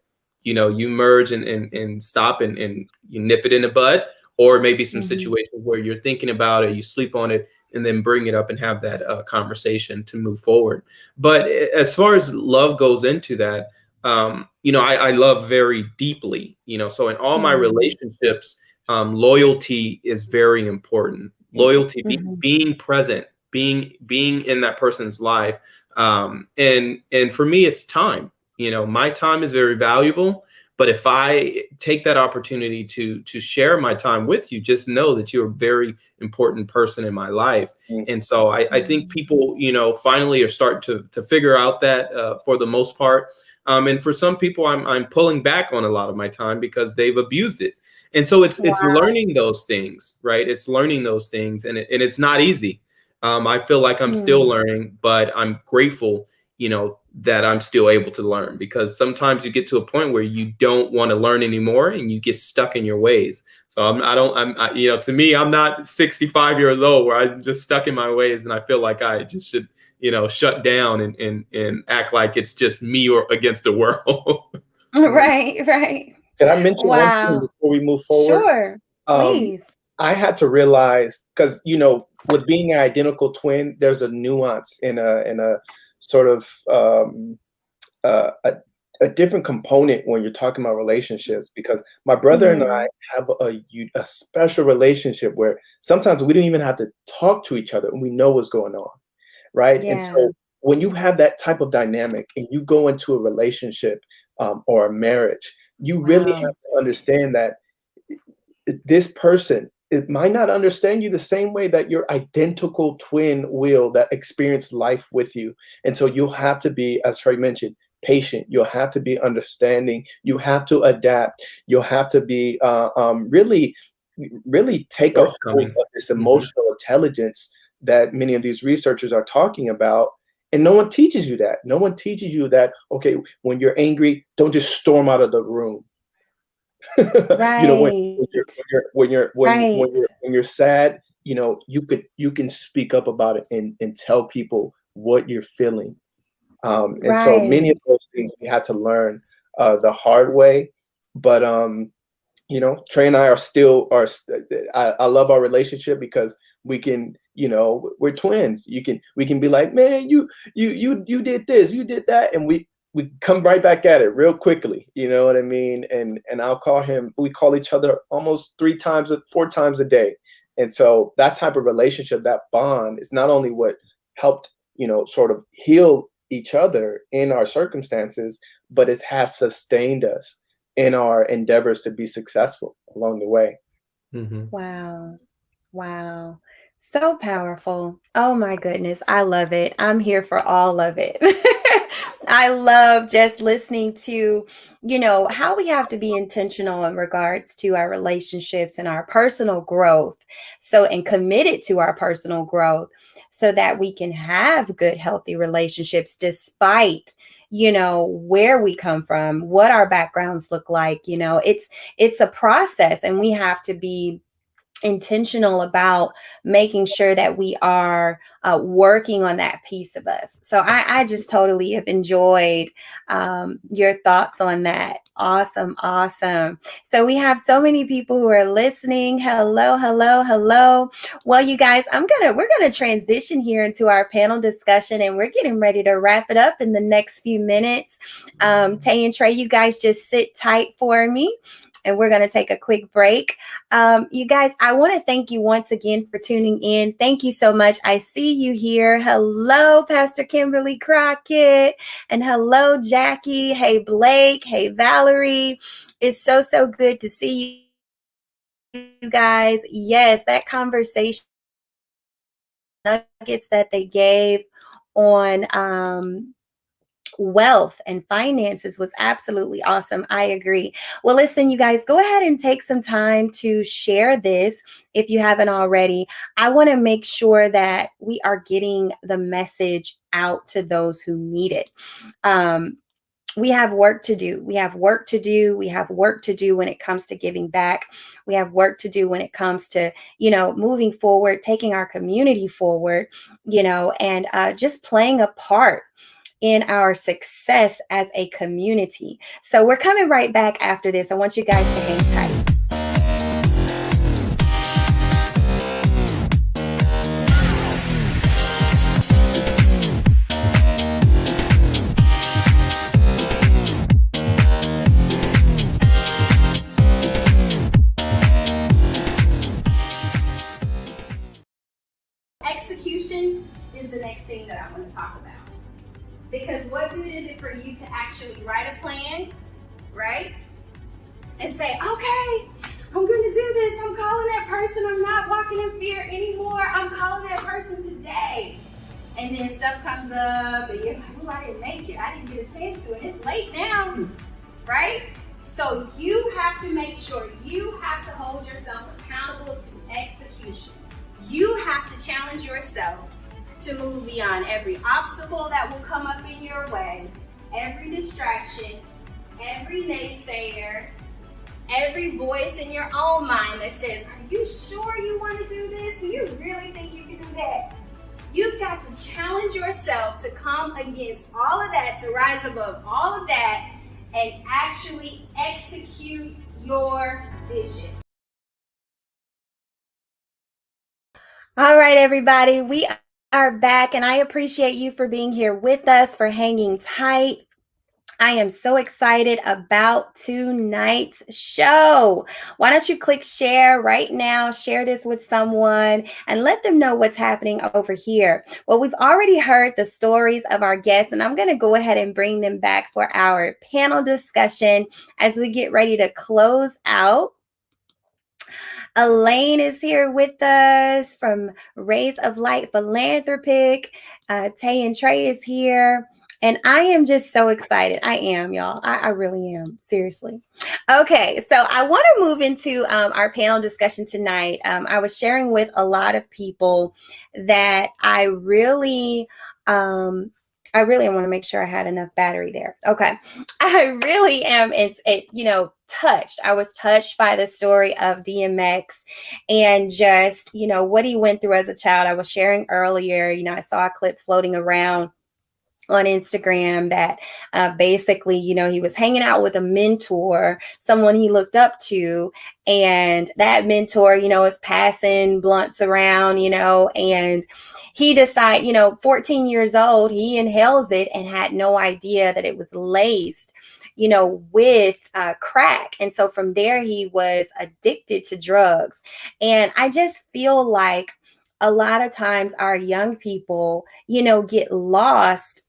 you merge and stop and you nip it in the bud, or maybe some situations where you're thinking about it, you sleep on it, and then bring it up and have that conversation to move forward. But as far as love goes into that, I love very deeply, so in all my relationships, loyalty is very important. Loyalty, being present, being in that person's life. And for me, it's time. My time is very valuable. But if I take that opportunity to share my time with you, just know that you're a very important person in my life. And so I think people, finally are starting to figure out that for the most part. And for some people, I'm pulling back on a lot of my time because they've abused it. And so it's Wow. learning those things, right? It's learning those things, and it's not easy. I feel like I'm still learning, but I'm grateful, that I'm still able to learn, because sometimes you get to a point where you don't want to learn anymore and you get stuck in your ways. So to me, I'm not 65 years old where I'm just stuck in my ways and I feel like I just should, shut down and act like it's just me or against the world. Right, right. Can I mention one thing Wow. before we move forward? Sure. Please. I had to realize, because with being an identical twin, there's a nuance in a sort of a different component when you're talking about relationships. Because my brother and I have a special relationship where sometimes we don't even have to talk to each other and we know what's going on, right? And Yeah. so when you have that type of dynamic and you go into a relationship or a marriage, you really have to understand that this person, it might not understand you the same way that your identical twin will, that experienced life with you. And so you'll have to be, as Trey mentioned, patient. You'll have to be understanding. You have to adapt. You'll have to be really, really take a hold of this emotional intelligence that many of these researchers are talking about. And no one teaches you that. No one teaches you that, okay, when you're angry, don't just storm out of the room. Right. When you're sad, you can speak up about it and tell people what you're feeling. And so many of those things we had to learn the hard way. But Trey and I I love our relationship because we can, we're twins. We can be like, man, you did this, you did that, and we come right back at it real quickly. You know what I mean? And I'll call him. We call each other almost 4 times a day. And so that type of relationship, that bond, is not only what helped, sort of heal each other in our circumstances, but it has sustained us in our endeavors to be successful along the way. Wow. Wow. So powerful. Oh my goodness. I love it. I'm here for all of it. I love just listening to, how we have to be intentional in regards to our relationships and our personal growth. And committed to our personal growth so that we can have good, healthy relationships despite where we come from, what our backgrounds look like. It's a process, and we have to be intentional about making sure that we are working on that piece of us. So I just totally have enjoyed your thoughts on that. Awesome. So we have so many people who are listening. Hello. Well, you guys, we're gonna transition here into our panel discussion, and we're getting ready to wrap it up in the next few minutes. Tay and Trey, you guys just sit tight for me, and we're going to take a quick break. You guys, I want to thank you once again for tuning in. Thank you so much. I see you here. Hello, Pastor Kimberly Crockett. And hello, Jackie. Hey, Blake. Hey, Valerie. It's so good to see you guys. Yes, that conversation nuggets that they gave on wealth and finances was absolutely awesome. I agree. Well, listen, you guys, go ahead and take some time to share this if you haven't already. I want to make sure that we are getting the message out to those who need it. We have work to do. We have work to do when it comes to giving back. We have work to do when it comes to, moving forward, taking our community forward, and just playing a part in our success as a community. So we're coming right back after this. I want you guys to hang tight. Execution is the next thing that I want to talk about. Because what good is it for you to actually write a plan, right? And say, okay, I'm going to do this. I'm calling that person. I'm not walking in fear anymore. I'm calling that person today. And then stuff comes up and you're like, oh, I didn't make it. I didn't get a chance to, and it's late now, right? So you have to make sure, you have to hold yourself accountable to execution. You have to challenge yourself to move beyond every obstacle that will come up in your way, every distraction, every naysayer, every voice in your own mind that says, are you sure you want to do this? Do you really think you can do that? You've got to challenge yourself to come against all of that, to rise above all of that, and actually execute your vision. All right, everybody, we are back, and I appreciate you for being here with us, for hanging tight. I am so excited about tonight's show. Why don't you click share right now, share this with someone, and let them know what's happening over here. Well, we've already heard the stories of our guests, and I'm going to go ahead and bring them back for our panel discussion as we get ready to close out. Elaine is here with us from Rays of Light Philanthropic. Tay and Trey is here. And I am just so excited. I am, y'all. I really am. Seriously. Okay, so I want to move into our panel discussion tonight. I was sharing with a lot of people that I really want to make sure I had enough battery there. Okay. I really am, touched. I was touched by the story of DMX and just, what he went through as a child. I was sharing earlier, I saw a clip floating around on Instagram that basically, he was hanging out with a mentor, someone he looked up to, and that mentor, is passing blunts around, and he decided, 14 years old, he inhales it and had no idea that it was laced, with crack. And so from there, he was addicted to drugs. And I just feel like a lot of times our young people, get lost.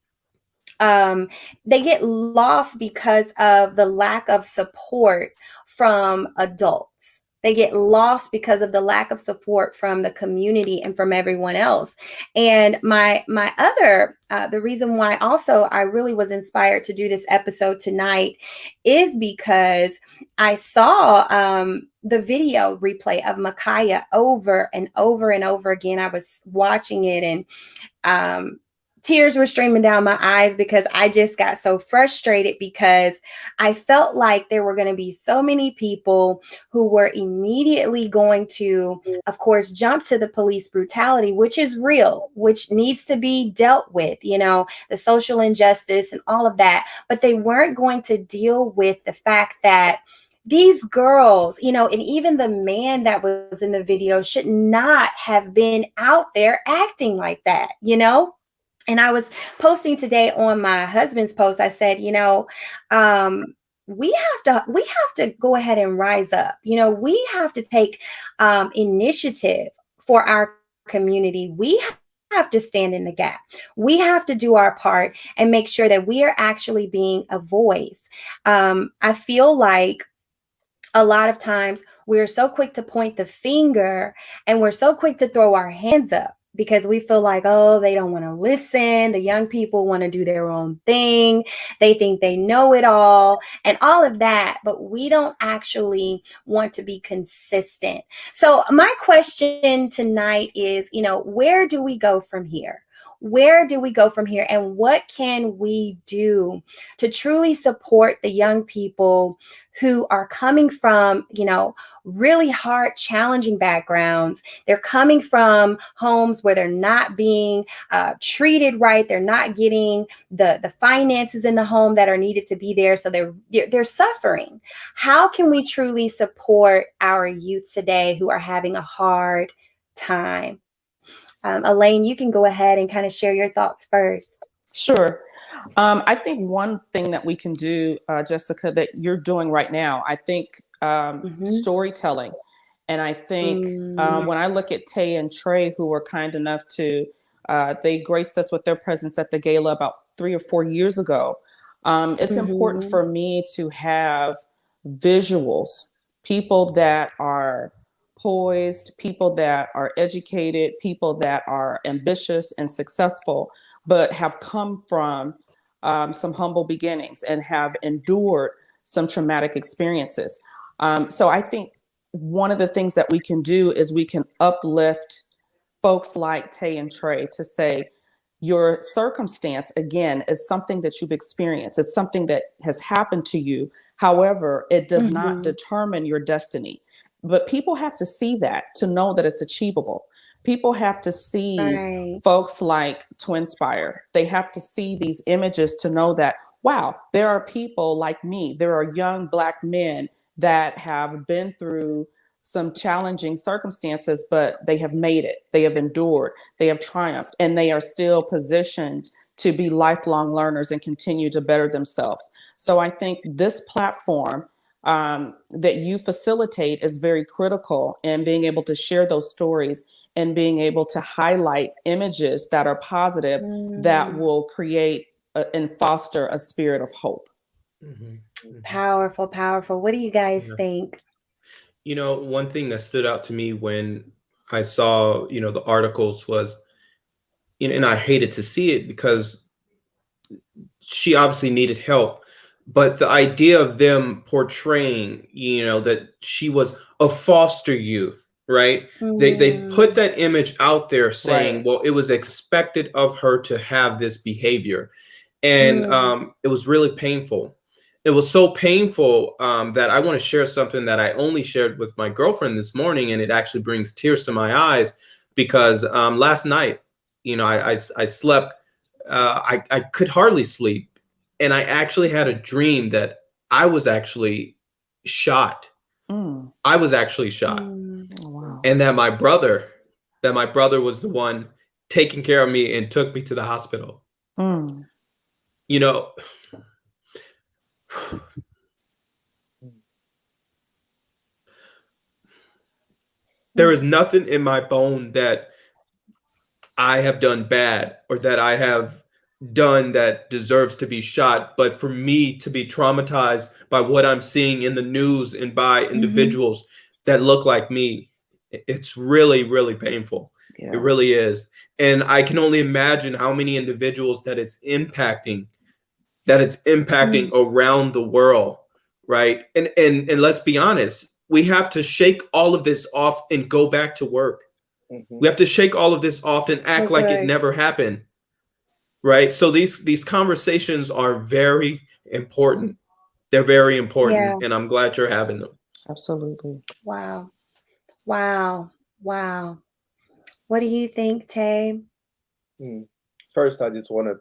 They get lost because of the lack of support from adults. They get lost because of the lack of support from the community and from everyone else. And my other, the reason why also I really was inspired to do this episode tonight is because I saw the video replay of Micaiah over and over and over again. I was watching it and tears were streaming down my eyes because I just got so frustrated because I felt like there were going to be so many people who were immediately going to, of course, jump to the police brutality, which is real, which needs to be dealt with, the social injustice and all of that. But they weren't going to deal with the fact that these girls, and even the man that was in the video should not have been out there acting like that, And I was posting today on my husband's post. I said, we have to go ahead and rise up. We have to take initiative for our community. We have to stand in the gap. We have to do our part and make sure that we are actually being a voice. I feel like a lot of times we're so quick to point the finger and we're so quick to throw our hands up because we feel like, oh, they don't want to listen. The young people want to do their own thing. They think they know it all and all of that, but we don't actually want to be consistent. So my question tonight is, where do we go from here? Where do we go from here? And what can we do to truly support the young people who are coming from, really hard, challenging backgrounds? They're coming from homes where they're not being treated right. They're not getting the finances in the home that are needed to be there. So they're suffering. How can we truly support our youth today who are having a hard time? Elaine, you can go ahead and kind of share your thoughts first. Sure. I think one thing that we can do, Jessica, that you're doing right now, I think storytelling. And I think when I look at Tay and Trey, who were kind enough to, they graced us with their presence at the gala about 3 or 4 years ago. It's important for me to have visuals, people that are poised, people that are educated, people that are ambitious and successful, but have come from some humble beginnings and have endured some traumatic experiences. So I think one of the things that we can do is we can uplift folks like Tay and Trey to say, your circumstance, again, is something that you've experienced. It's something that has happened to you. However, it does not determine your destiny. But people have to see that to know that it's achievable. People have to see folks like TwinSpire. They have to see these images to know that, wow, there are people like me. There are young Black men that have been through some challenging circumstances, but they have made it. They have endured, they have triumphed, and they are still positioned to be lifelong learners and continue to better themselves. So I think this platform that you facilitate is very critical in being able to share those stories and being able to highlight images that are positive that will create and foster a spirit of hope. Powerful, powerful. What do you guys think? You know, one thing that stood out to me when I saw, you know, the articles was, you know, and I hated to see it because she obviously needed help, but the idea of them portraying, you know, that she was a foster youth, right? They put that image out there saying, well, it was expected of her to have this behavior. And it was really painful. It was so painful that I want to share something that I only shared with my girlfriend this morning, and it actually brings tears to my eyes because last night, you know, I slept, I could hardly sleep, and I actually had a dream that I was actually shot. I was actually shot, and that my brother was the one taking care of me and took me to the hospital. You know. There is nothing in my bone that I have done bad or that I have done that deserves to be shot. But for me to be traumatized by what I'm seeing in the news and by individuals that look like me, it's really, really painful. It really is. And I can only imagine how many individuals that it's impacting around the world. Right. And let's be honest, we have to shake all of this off and go back to work. We have to shake all of this off and act like it never happened. Right. So these conversations are very important. They're very important. And I'm glad you're having them. Absolutely. Wow. Wow. Wow. What do you think, Tay? First, I just want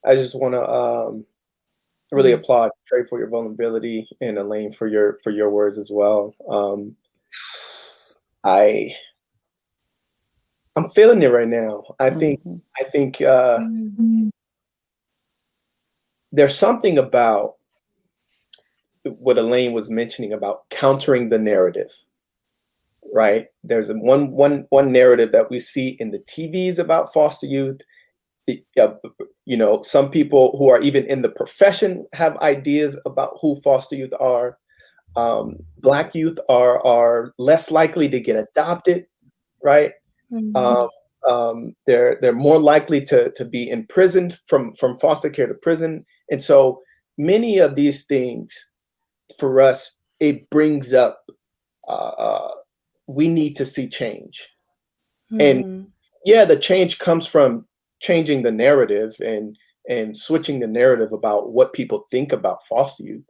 to really applaud Trey for your vulnerability and Elaine for your words as well. I'm feeling it right now. I think there's something about what Elaine was mentioning about countering the narrative, right? There's one narrative that we see in the TVs about foster youth. You know, some people who are even in the profession have ideas about who foster youth are. Black youth are less likely to get adopted, right? They're more likely to be imprisoned from foster care to prison. And so many of these things for us, it brings up we need to see change. And the change comes from changing the narrative and switching the narrative about what people think about foster youth.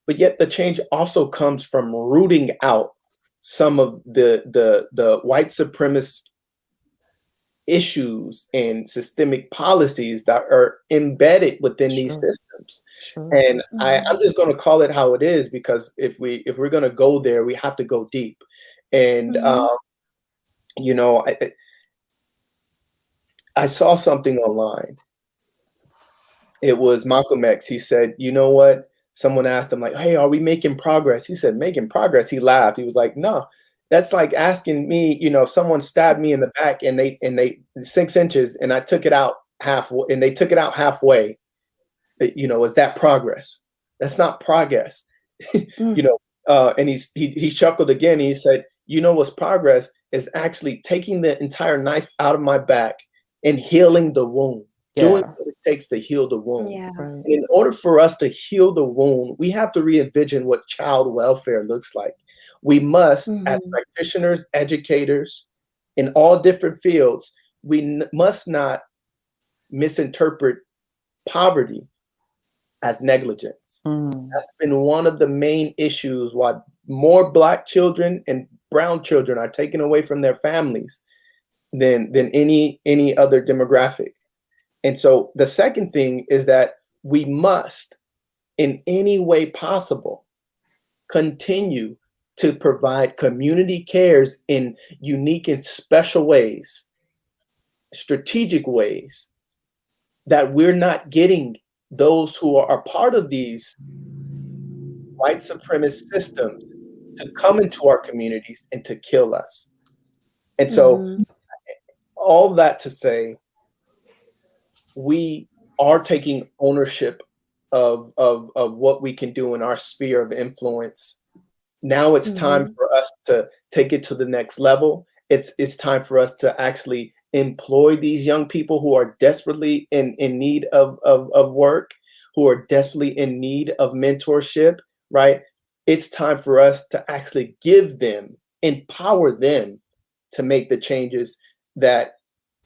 But yet the change also comes from rooting out some of the white supremacist issues and systemic policies that are embedded within these systems. And I'm just going to call it how it is, because if we're going to go there, we have to go deep. And you know, I saw something online. It was Malcolm X. He said, you know what? Someone asked him, like, hey, are we making progress? He said, making progress. He laughed. He was like, no, that's like asking me, you know, if someone stabbed me in the back and they 6 inches and I took it out halfway and they took it out halfway, you know, is that progress? That's not progress. You know, and he chuckled again. He said, you know, what's progress is actually taking the entire knife out of my back and healing the wound, doing what it takes to heal the wound. Yeah. Right. And in order for us to heal the wound, we have to re-envision what child welfare looks like. We must, as practitioners, educators, in all different fields, we must not misinterpret poverty as negligence. That's been one of the main issues why more Black children and brown children are taken away from their families than any other demographic. And so the second thing is that we must, in any way possible, continue to provide community cares in unique and special ways, strategic ways, that we're not getting those who are part of these white supremacist systems to come into our communities and to kill us. And so all that to say, we are taking ownership of what we can do in our sphere of influence. Now it's time for us to take it to the next level. It's time for us to actually employ these young people who are desperately in need of work, who are desperately in need of mentorship, right? It's time for us to actually give them, empower them to make the changes that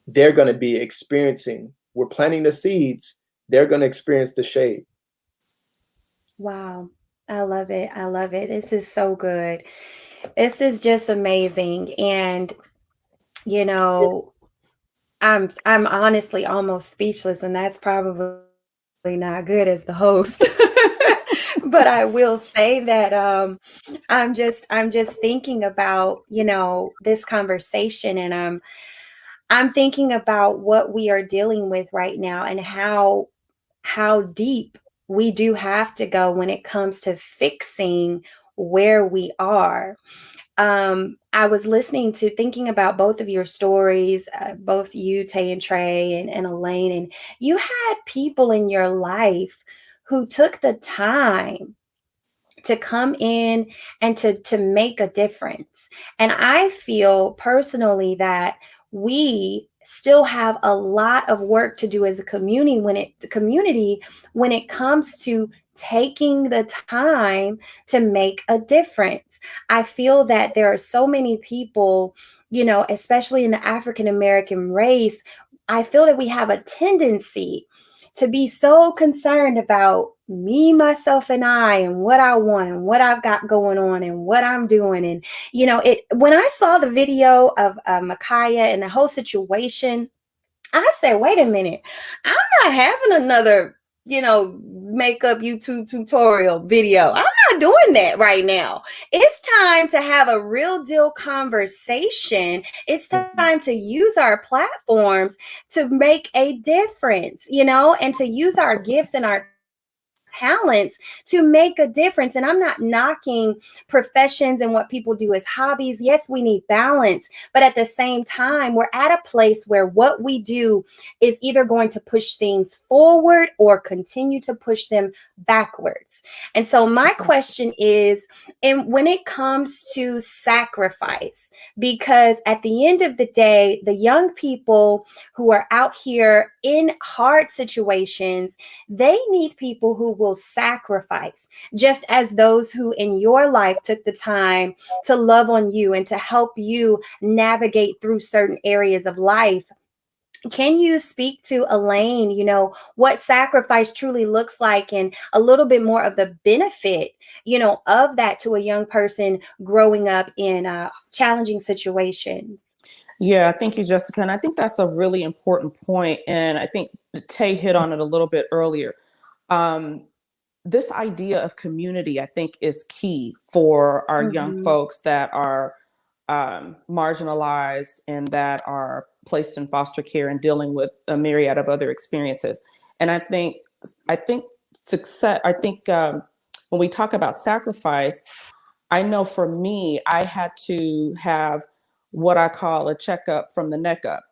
they're going to be experiencing. We're planting the seeds, they're going to experience the shade. Wow. I love it. I love it. This is so good. This is just amazing. And, you know, I'm honestly almost speechless, and that's probably not good as the host. But I will say that I'm just thinking about, you know, this conversation, and I'm thinking about what we are dealing with right now and how deep we do have to go when it comes to fixing where we are. I was thinking about both of your stories, both you, Tay and Trey, and Elaine, and you had people in your life who took the time to come in and to make a difference. And I feel personally that we still have a lot of work to do as a community when it comes to taking the time to make a difference. I feel that there are so many people, you know, especially in the African American race, I feel that we have a tendency to be so concerned about me, myself, and I, and what I want, and what I've got going on, and what I'm doing. And, you know, when I saw the video of Micaiah and the whole situation, I said, wait a minute, I'm not having another, you know, makeup YouTube tutorial video. I'm not doing that right now. It's time to have a real deal conversation. It's time to use our platforms to make a difference, you know, and to use our gifts and our talents to make a difference. And I'm not knocking professions and what people do as hobbies. Yes, we need balance, but at the same time, we're at a place where what we do is either going to push things forward or continue to push them backwards. And so my question is, and when it comes to sacrifice, because at the end of the day, the young people who are out here in hard situations, they need people who will sacrifice, just as those who in your life took the time to love on you and to help you navigate through certain areas of life. Can you speak to, Elaine, you know, what sacrifice truly looks like, and a little bit more of the benefit, you know, of that to a young person growing up in challenging situations? Yeah, thank you, Jessica. And I think that's a really important point. And I think Tay hit on it a little bit earlier. This idea of community, I think, is key for our young folks that are marginalized and that are placed in foster care and dealing with a myriad of other experiences. And I think success, when we talk about sacrifice, I know for me, I had to have what I call a checkup from the neck up.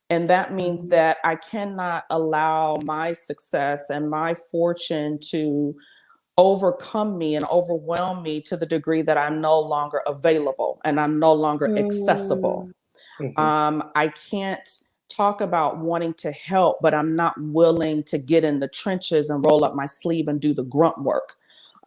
And that means that I cannot allow my success and my fortune to overcome me and overwhelm me to the degree that I'm no longer available and I'm no longer accessible. I can't talk about wanting to help, but I'm not willing to get in the trenches and roll up my sleeve and do the grunt work.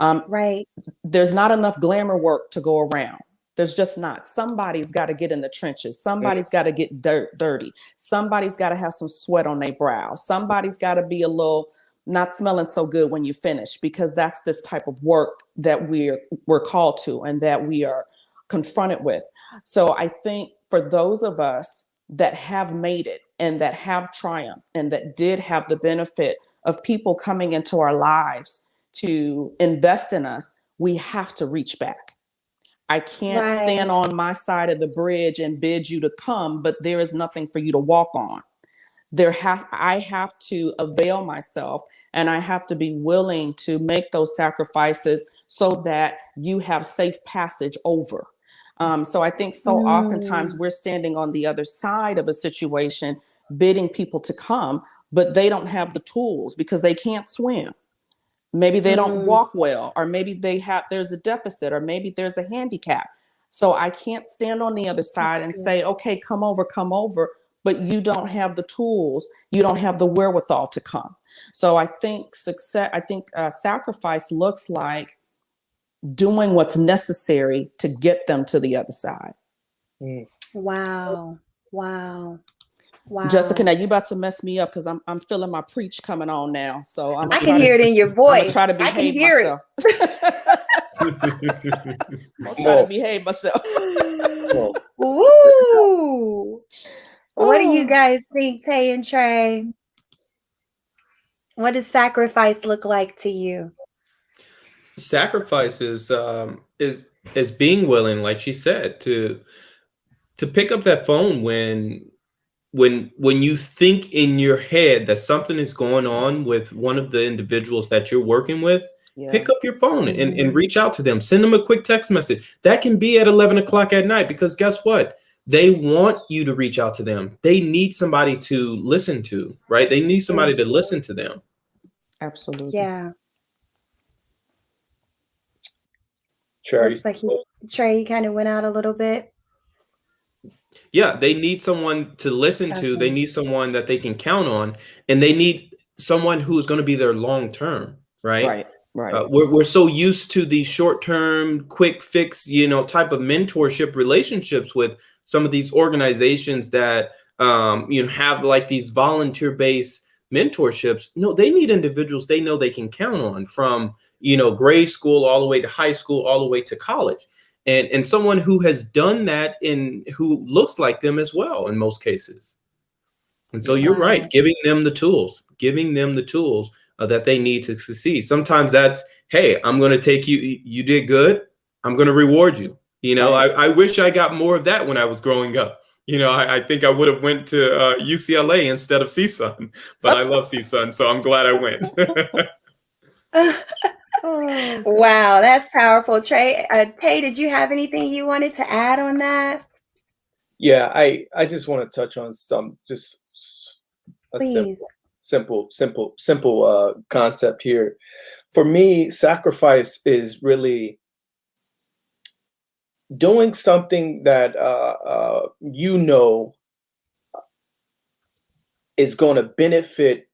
Right. There's not enough glamour work to go around. There's just not. Somebody's got to get in the trenches. Somebody's got to get dirty. Somebody's got to have some sweat on their brow. Somebody's got to be a little not smelling so good when you finish, because that's this type of work that we're called to and that we are confronted with. So I think for those of us that have made it and that have triumphed and that did have the benefit of people coming into our lives to invest in us, we have to reach back. I can't stand on my side of the bridge and bid you to come, but there is nothing for you to walk on. I have to avail myself, and I have to be willing to make those sacrifices so that you have safe passage over. So I think so oftentimes we're standing on the other side of a situation, bidding people to come, but they don't have the tools because they can't swim. Maybe they don't walk well, or maybe there's a deficit, or maybe there's a handicap. So I can't stand on the other side and say, okay, come over, but you don't have the tools. You don't have the wherewithal to come. So I think sacrifice looks like doing what's necessary to get them to the other side. Wow. Jessica, now you about to mess me up because I'm feeling my preach coming on now. So I can hear it in your voice. I'm gonna try to behave myself. I'm trying to behave myself. Woo! What do you guys think, Tay and Trey? What does sacrifice look like to you? Sacrifice is being willing, like she said, to pick up that phone when you think in your head that something is going on with one of the individuals that you're working with. Pick up your phone and reach out to them. Send them a quick text message. That can be at 11 o'clock at night, because guess what? They want you to reach out to them. They need somebody to listen to, right? They need somebody to listen to them. Absolutely. Yeah. Trey, Looks like Trey kind of went out a little bit. Yeah, they need someone to listen to. They need someone that they can count on, and they need someone who's going to be there long term, right? Right. We're so used to the short term, quick fix, type of mentorship relationships with some of these organizations that have like these volunteer based mentorships. No, they need individuals they know they can count on, from grade school all the way to high school, all the way to college. And someone who has done that and who looks like them as well in most cases. And so you're right, giving them the tools that they need to succeed. Sometimes that's, hey, I'm going to take you did good. I'm going to reward you. I wish I got more of that when I was growing up. I think I would have went to UCLA instead of CSUN, but I love CSUN, so I'm glad I went. Wow, that's powerful. Trey, Tay, did you have anything you wanted to add on that? Yeah, I just want to touch on a simple concept here. For me, sacrifice is really doing something that is going to benefit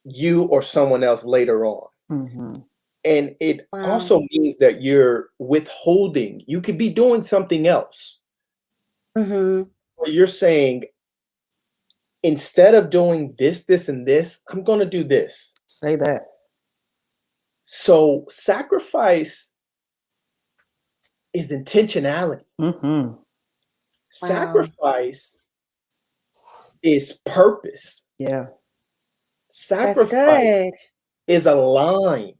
you or someone else later on. And it also means that you're withholding. You could be doing something else. You're saying, instead of doing this, and this, I'm going to do this. Say that. So sacrifice is intentionality. Sacrifice is purpose. Yeah. Sacrifice is align.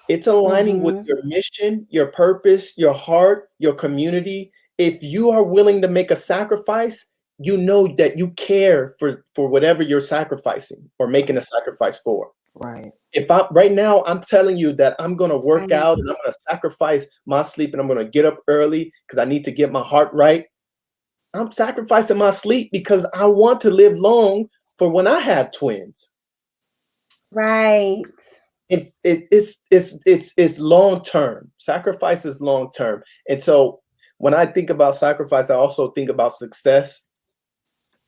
It's aligning with your mission, your purpose, your heart, your community. If you are willing to make a sacrifice, you know that you care for whatever you're sacrificing or making a sacrifice for. Right. Right now, I'm telling you that I'm going to work out and I'm going to sacrifice my sleep and I'm going to get up early because I need to get my heart right. I'm sacrificing my sleep because I want to live long for when I have twins. Right. It's long term. Sacrifice is long term. And so when I think about sacrifice, I also think about success.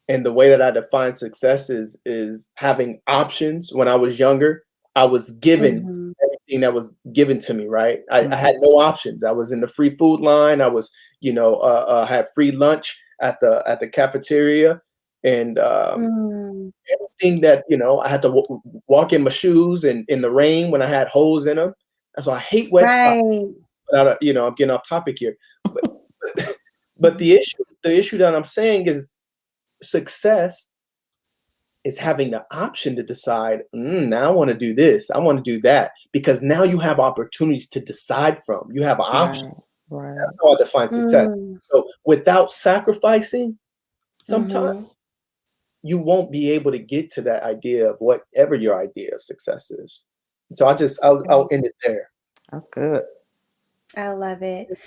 And the way that I define success is having options. When I was younger, I was given everything that was given to me, right? I had no options. I was in the free food line. I was, had free lunch at the cafeteria, and everything that, I had to walk in my shoes and in the rain when I had holes in them. And so I hate wet socks. Right. But I'm getting off topic here. But the issue that I'm saying is success is having the option to decide, now I want to do this, I want to do that, because now you have opportunities to decide from. You have an option. Right. That's how I define success. So without sacrificing, sometimes you won't be able to get to that idea of whatever your idea of success is. So I'll end it there. That's good. I love it.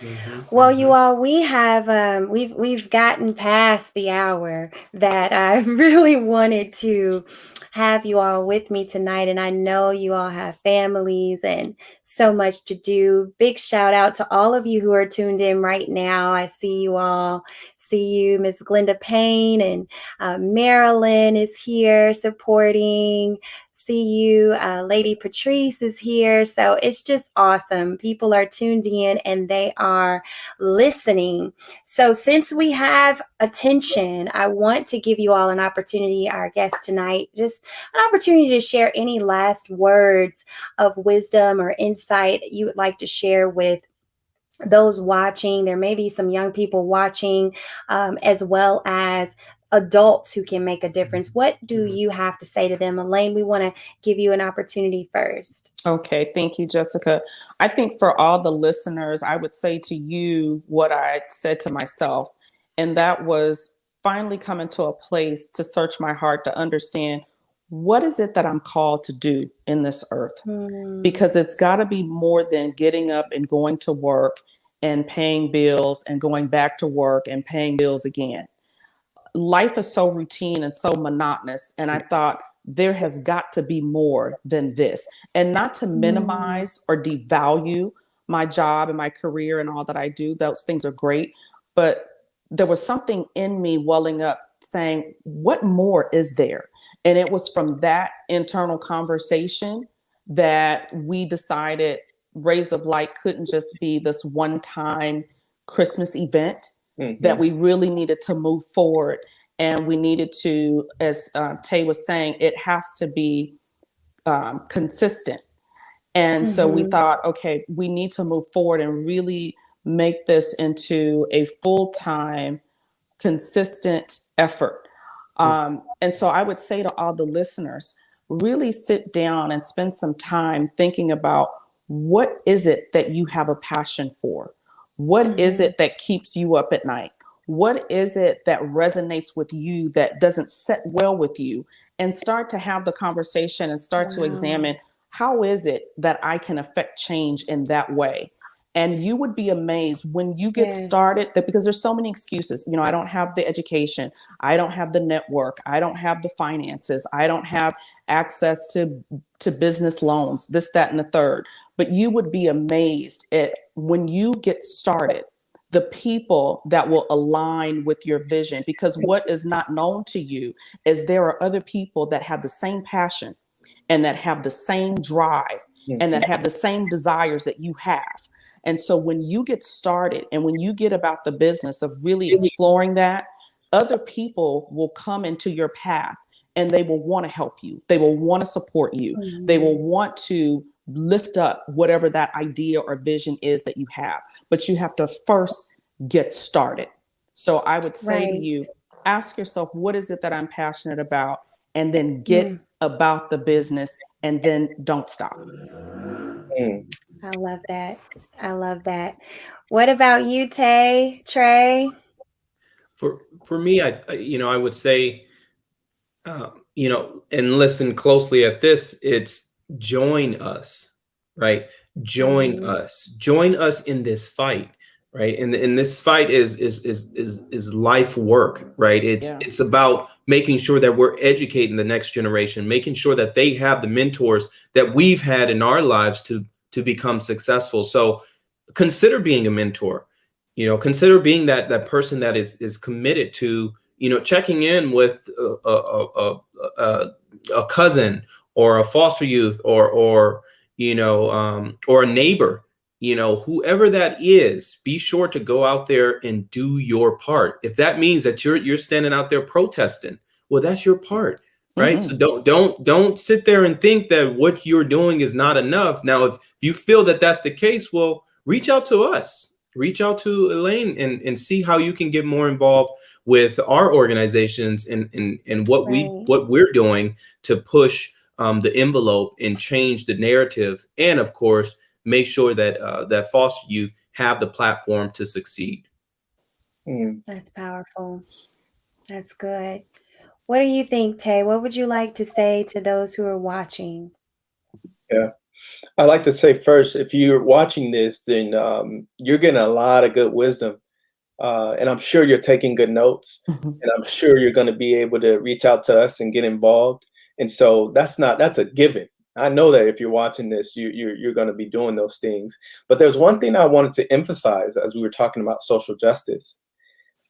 Well, you all, we have we've gotten past the hour that I really wanted to have you all with me tonight, and I know you all have families and so much to do. Big shout out to all of you who are tuned in right now. I see you all. See you, Miss Glenda Payne, and Marilyn is here supporting. See you, Lady Patrice is here. So it's just awesome. People are tuned in and they are listening. So since we have attention, I want to give you all an opportunity, our guest tonight, just an opportunity to share any last words of wisdom or insight you would like to share with those watching. There may be some young people watching, as well as adults who can make a difference. What do you have to say to them? Elaine, we want to give you an opportunity first. Okay, thank you, Jessica. I think for all the listeners, I would say to you what I said to myself, and that was finally coming to a place to search my heart to understand what is it that I'm called to do in this earth? Because it's got to be more than getting up and going to work and paying bills and going back to work and paying bills again. Life is so routine and so monotonous. And I thought there has got to be more than this. And not to minimize or devalue my job and my career and all that I do. Those things are great. But there was something in me welling up saying, what more is there? And it was from that internal conversation that we decided Rays of Light couldn't just be this one-time Christmas event, that we really needed to move forward. And we needed to, as Tay was saying, it has to be consistent. And so we thought, okay, we need to move forward and really make this into a full-time, consistent effort. And so I would say to all the listeners, really sit down and spend some time thinking about what is it that you have a passion for? What is it that keeps you up at night? What is it that resonates with you that doesn't sit well with you? And start to have the conversation and start to examine, how is it that I can affect change in that way? And you would be amazed when you get started, that because there's so many excuses. You know, I don't have the education. I don't have the network. I don't have the finances. I don't have access to business loans, this, that, and the third. But you would be amazed at when you get started, the people that will align with your vision. Because what is not known to you is there are other people that have the same passion and that have the same drive and that have the same desires that you have. And so when you get started and when you get about the business of really exploring that, other people will come into your path and they will want to help you. They will want to support you. They will want to lift up whatever that idea or vision is that you have. But you have to first get started. So I would say to you, ask yourself, what is it that I'm passionate about? And then get about the business, and then don't stop. I love that. I love that. What about you, Trey? For me, I would say, and listen closely at this. It's join us, right? Join us in this fight, right? And this fight is life work, right? It's about making sure that we're educating the next generation, making sure that they have the mentors that we've had in our lives to become successful. So consider being a mentor. You know, consider being that person that is committed to, you know, checking in with a cousin or a foster youth or you know, or a neighbor. You know, whoever that is, be sure to go out there and do your part. If that means that you're standing out there protesting, well, that's your part, right? Mm-hmm. So don't sit there and think that what you're doing is not enough. Now, if you feel that that's the case, well, reach out to us, reach out to Elaine, and see how you can get more involved with our organizations and what Right. we're doing to push the envelope and change the narrative, and of course make sure that that foster youth have the platform to succeed. That's powerful. That's good. What do you think, Tay? What would you like to say to those who are watching? Yeah. I like to say first, if you're watching this, then you're getting a lot of good wisdom. And I'm sure you're taking good notes. And I'm sure you're going to be able to reach out to us and get involved. And so that's a given. I know that if you're watching this, you're going to be doing those things. But there's one thing I wanted to emphasize as we were talking about social justice.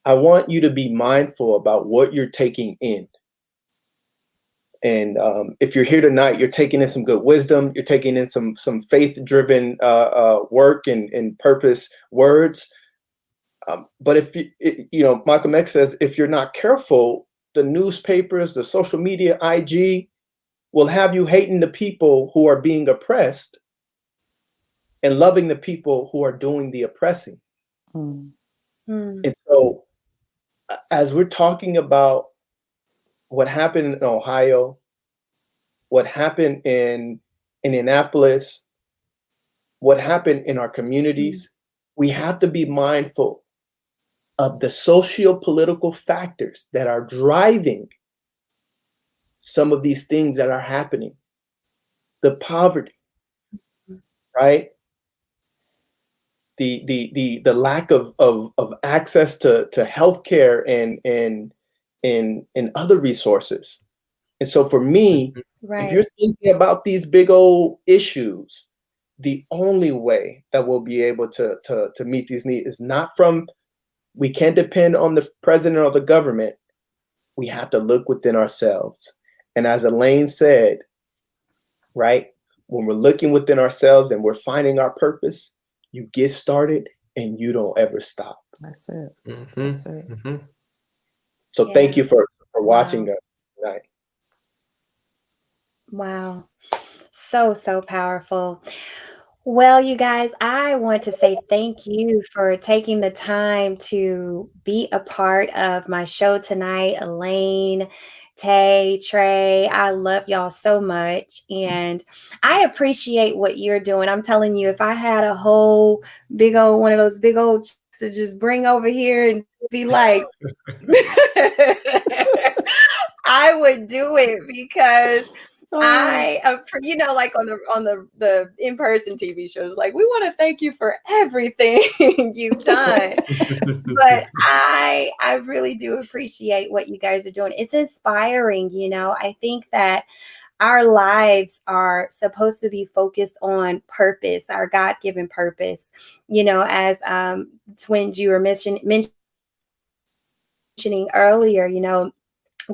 I want you to be mindful about what you're taking in. And if you're here tonight, you're taking in some good wisdom. You're taking in some faith-driven work and purpose words. But if you know, Malcolm X says, if you're not careful, the newspapers, the social media, IG, will have you hating the people who are being oppressed and loving the people who are doing the oppressing. Mm. And so, as we're talking about what happened in Ohio, what happened in Indianapolis, what happened in our communities, we have to be mindful of the socio-political factors that are driving some of these things that are happening. The poverty, right? The lack of access to healthcare and other resources. And so for me, Right. if you're thinking about these big old issues, the only way that we'll be able to meet these needs is not from, we can't depend on the president or the government. We have to look within ourselves. And as Elaine said, right, when we're looking within ourselves and we're finding our purpose, you get started and you don't ever stop. That's it. Mm-hmm. That's it. Mm-hmm. So Yeah. thank you for watching us tonight. Wow. So powerful. Well, you guys, I want to say thank you for taking the time to be a part of my show tonight. Elaine, Tay, Trey, I love y'all so much. And I appreciate what you're doing. I'm telling you, if I had a whole big old one of those big old to just bring over here and be like, I would do it because you know, like on the in-person TV shows, like, we want to thank you for everything you've done. But I really do appreciate what you guys are doing. It's inspiring, you know. I think that our lives are supposed to be focused on purpose, our God-given purpose. You know, as twins, you were mentioning earlier, you know,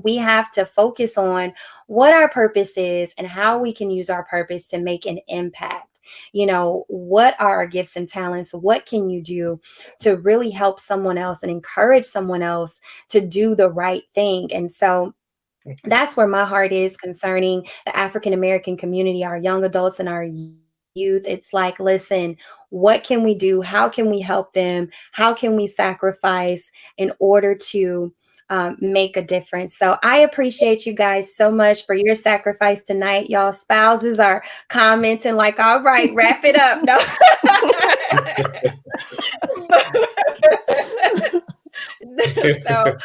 we have to focus on what our purpose is and how we can use our purpose to make an impact. You know, what are our gifts and talents? What can you do to really help someone else and encourage someone else to do the right thing? And so that's where my heart is concerning the African American community, our young adults and our youth. It's like, listen, what can we do? How can we help them? How can we sacrifice in order to make a difference? So I appreciate you guys so much for your sacrifice tonight. Y'all spouses are commenting like, all right, wrap it up. No. So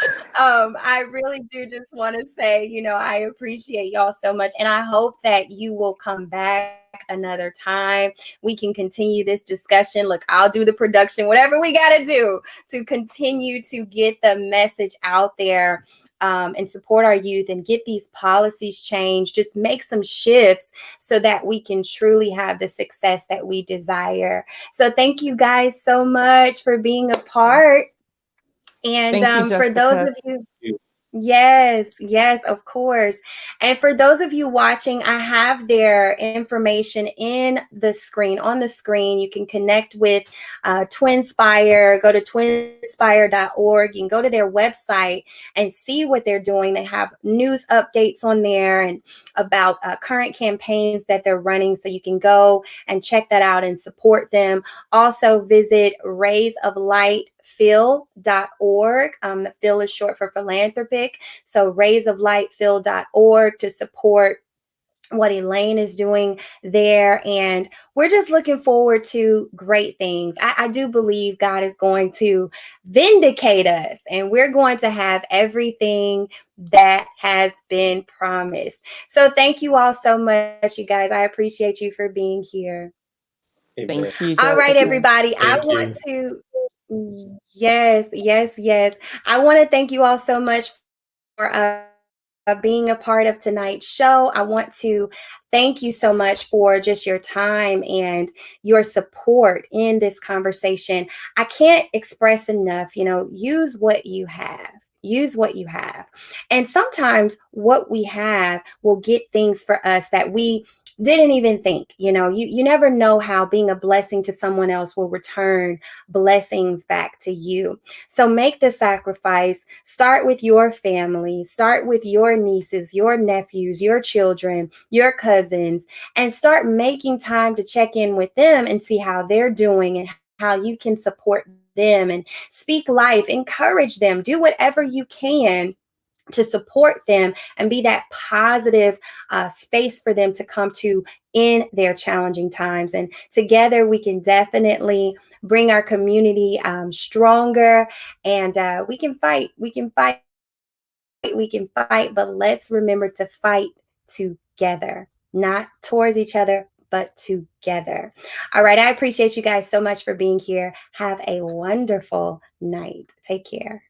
I really do just want to say, you know, I appreciate y'all so much. And I hope that you will come back another time. We can continue this discussion. Look, I'll do the production, whatever we got to do to continue to get the message out there and support our youth and get these policies changed, just make some shifts so that we can truly have the success that we desire. So thank you guys so much for being a part. And Thank you, for those Jessica. of you, yes, yes, of course. And for those of you watching, I have their information in the screen, on the screen. You can connect with TwinSpire, go to twinspire.org. You can go to their website and see what they're doing. They have news updates on there and about current campaigns that they're running. So you can go and check that out and support them. Also visit raysoflightphil.org. The Phil is short for philanthropic. So raysoflightphil.org to support what Elaine is doing there. And we're just looking forward to great things. I do believe God is going to vindicate us and we're going to have everything that has been promised. So thank you all so much, you guys. I appreciate you for being here. Amen. Thank you, All right, Jessica. everybody. I Thank want you. to, yes. I want to thank you all so much for being a part of tonight's show. I want to thank you so much for just your time and your support in this conversation. I can't express enough, use what you have. Use what you have. And sometimes what we have will get things for us that we didn't even think. You never know how being a blessing to someone else will return blessings back to you. So make the sacrifice. Start with your family. Start with your nieces, your nephews, your children, your cousins, and start making time to check in with them and see how they're doing and how you can support them and speak life, encourage them, do whatever you can to support them and be that positive space for them to come to in their challenging times. And together we can definitely bring our community stronger, and we can fight, but let's remember to fight together, not towards each other, but together. All right. I appreciate you guys so much for being here. Have a wonderful night. Take care.